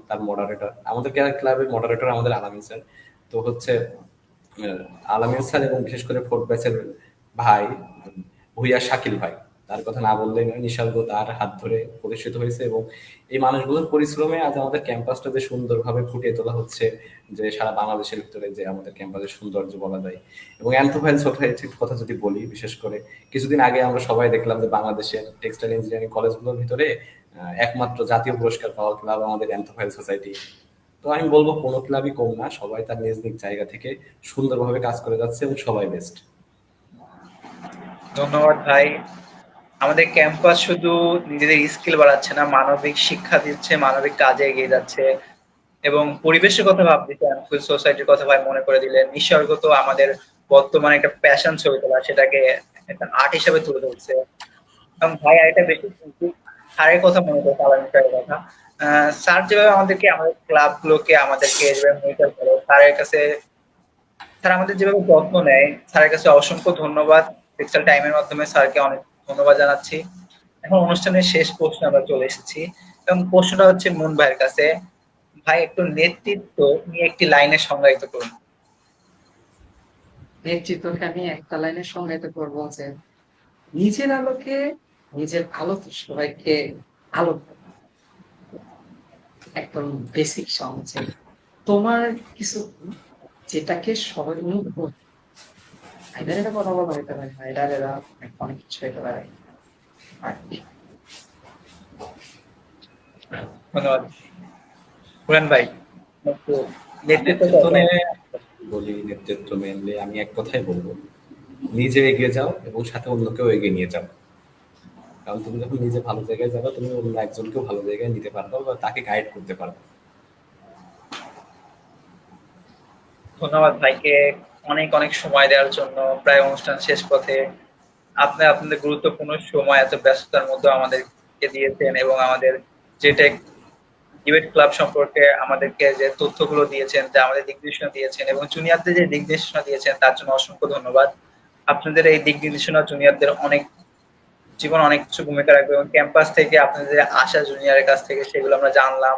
তার মডারেটর, আমাদের ক্লাবের মডারেটর আমাদের আলামিন স্যার। তো হচ্ছে আলামিন স্যার এবং বিশেষ করে ফোর্থ ব্যাচের ভাই ভুইয়া শাকিল ভাই, তার কথা না বললেই নয়। নিসর্গ তার হাত ধরে প্রতিষ্ঠিত হয়েছে, এবং এই মানুষগুলোর পরিশ্রমে আজ আমাদের ক্যাম্পাসটা যে সুন্দরভাবে ফুটিয়ে তোলা হচ্ছে, যে সারা বাংলাদেশের ভিতরে যে আমাদের ক্যাম্পাসের সৌন্দর্য বলা যায়। এবং অ্যান্থোফাইল সোসাইটির কথা যদি বলি, বিশেষ করে কিছুদিন আগে আমরা সবাই দেখলাম যে বাংলাদেশের টেক্সটাইল ইঞ্জিনিয়ারিং কলেজগুলোর ভিতরে একমাত্র জাতীয় পুরস্কার পাওয়া ক্লাব আমাদের অ্যান্থোফাইল সোসাইটি। তো আমি বলবো কোনো ক্লাবই কম না, সবাই তার নিজ নিজ জায়গা থেকে সুন্দরভাবে কাজ করে যাচ্ছে এবং সবাই বেস্ট। ধন্যবাদ ভাই। আমাদের ক্যাম্পাস শুধু নিজেদের স্কিল বাড়াচ্ছে না, মানবিক শিক্ষা দিচ্ছে, মানবিক কাজে এগিয়ে যাচ্ছে এবং পরিবেশের কথা ভাবতেছে, সোসাইটির কথা ভাই মনে করে দিলেন। নিসর্গ তো আমাদের বর্তমানে একটা প্যাশন ছবি তোলা, সেটাকে একটা আর্ট হিসেবে তুলে ধরছে। এবং ভাই আরেকটা বেশি কিন্তু স্যারের কথা মনে করতে, আলাদা স্যারের কথা। স্যার যেভাবে আমাদেরকে, আমাদের ক্লাব গুলোকে আমাদেরকে যেভাবে মনিটর করে, স্যারের কাছে, স্যার আমাদের যেভাবে যত্ন নেয়, স্যারের কাছে অসংখ্য ধন্যবাদ। পিক্সেল টাইমের মাধ্যমে স্যারকে অনেক ধন্যবাদ জানাচ্ছি। এখন অনুষ্ঠানের শেষ প্রশ্নে আমরা চলে এসেছি এবং প্রশ্নটা হচ্ছে মুন ভাইয়ের কাছে। ভাই একটু নেতৃত্ব নিয়ে একটি লাইনে সংজ্ঞায়িত করুন। নেতৃত্বকে আমি একটা লাইনে সংজ্ঞায়িত করবো যে নিজের আলোকে, নিজের আলোতে সবাইকে আলো দাও। একদম বেসিক সহজে তোমার কিছু যেটাকে সবাই অনুভব, এদের এটা কথা বলা হইতে পারে না, এটার এরা অনেক কিছু হইতে পারে। আর কি। ধন্যবাদ। পুরান ভাই, একটু নেতৃত্ব নেতৃত্ব কত? নিয়ে বলি, নেতৃত্ব মেনলি আমি এক কথাই বলবো, নিজে এগিয়ে যাও এবং সাথে অন্যকেও এগিয়ে নিয়ে যাও। কারণ তুমি যখন নিজে ভালো জায়গায় যাবে, তুমি অন্য একজনকেও ভালো জায়গায় নিতে পারবে বা তাকে গাইড করতে পারবে। ধন্যবাদ ভাইকে অনেক অনেক সময় দেওয়ার জন্য। প্রায় অনুষ্ঠান শেষ পথে। আপনি আপনাদের গুরুত্বপূর্ণ সময় এত ব্যস্ততার মধ্যে আমাদেরকে দিয়েছেন এবং আমাদের যেটা ডিবেট ক্লাব সম্পর্কে আমাদেরকে যে তথ্যগুলো দিয়েছেন, যে আমাদের দিক নির্দেশনা দিয়েছেন এবং জুনিয়রদের যে দিক নির্দেশনা দিয়েছেন, তার জন্য অসংখ্য ধন্যবাদ। আপনাদের এই দিক নির্দেশনা জুনিয়রদের অনেক জীবন অনেক কিছু ভূমিকা রাখবে এবং ক্যাম্পাস থেকে আপনাদের আশা জুনিয়রের কাছ থেকে সেগুলো আমরা জানলাম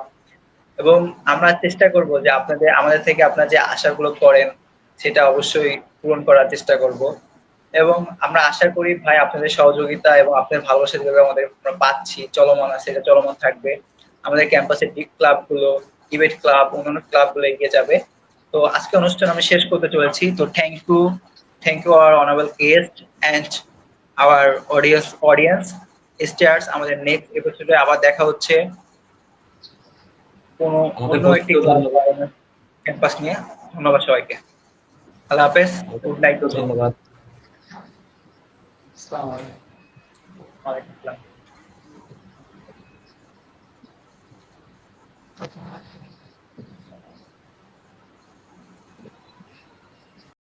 এবং আমরা চেষ্টা করব যে আপনাদের, আমাদের থেকে আপনারা যে আশাগুলো করেন সেটা অবশ্যই পূরণ করার চেষ্টা করব। এবং আমরা আশা করি ভাই আপনাদের সহযোগিতা এবং আপনাদের ভালোবাসা যেভাবে আমাদের আমরা পাচ্ছি, চলমান আছে, এটা চলমান থাকবে। আমাদের ক্যাম্পাসের ডিপ ক্লাব গুলো, ডিবেট ক্লাব, অন্যান্য ক্লাব গুলো এগিয়ে যাবে। তো আজকে অনুষ্ঠান আমি শেষ করতে চলেছি। তো thank you our honourable guest and our audience stars. আমাদের নেক্সট এপিসোডে আবার দেখা হচ্ছে কোনো আমাদের অন্য একটি হোস্টকেও ক্লাস ধন্যবাদ। ক্যাম্পাস নিয়ে। ধন্যবাদ সবাইকে। আল্লাহ হাফেজ। আমাদের গুড নাইট। হোস্টকেও ধন্যবাদ। আসসালামু আলাইকুম। ওয়ালাইকুম আসসালাম।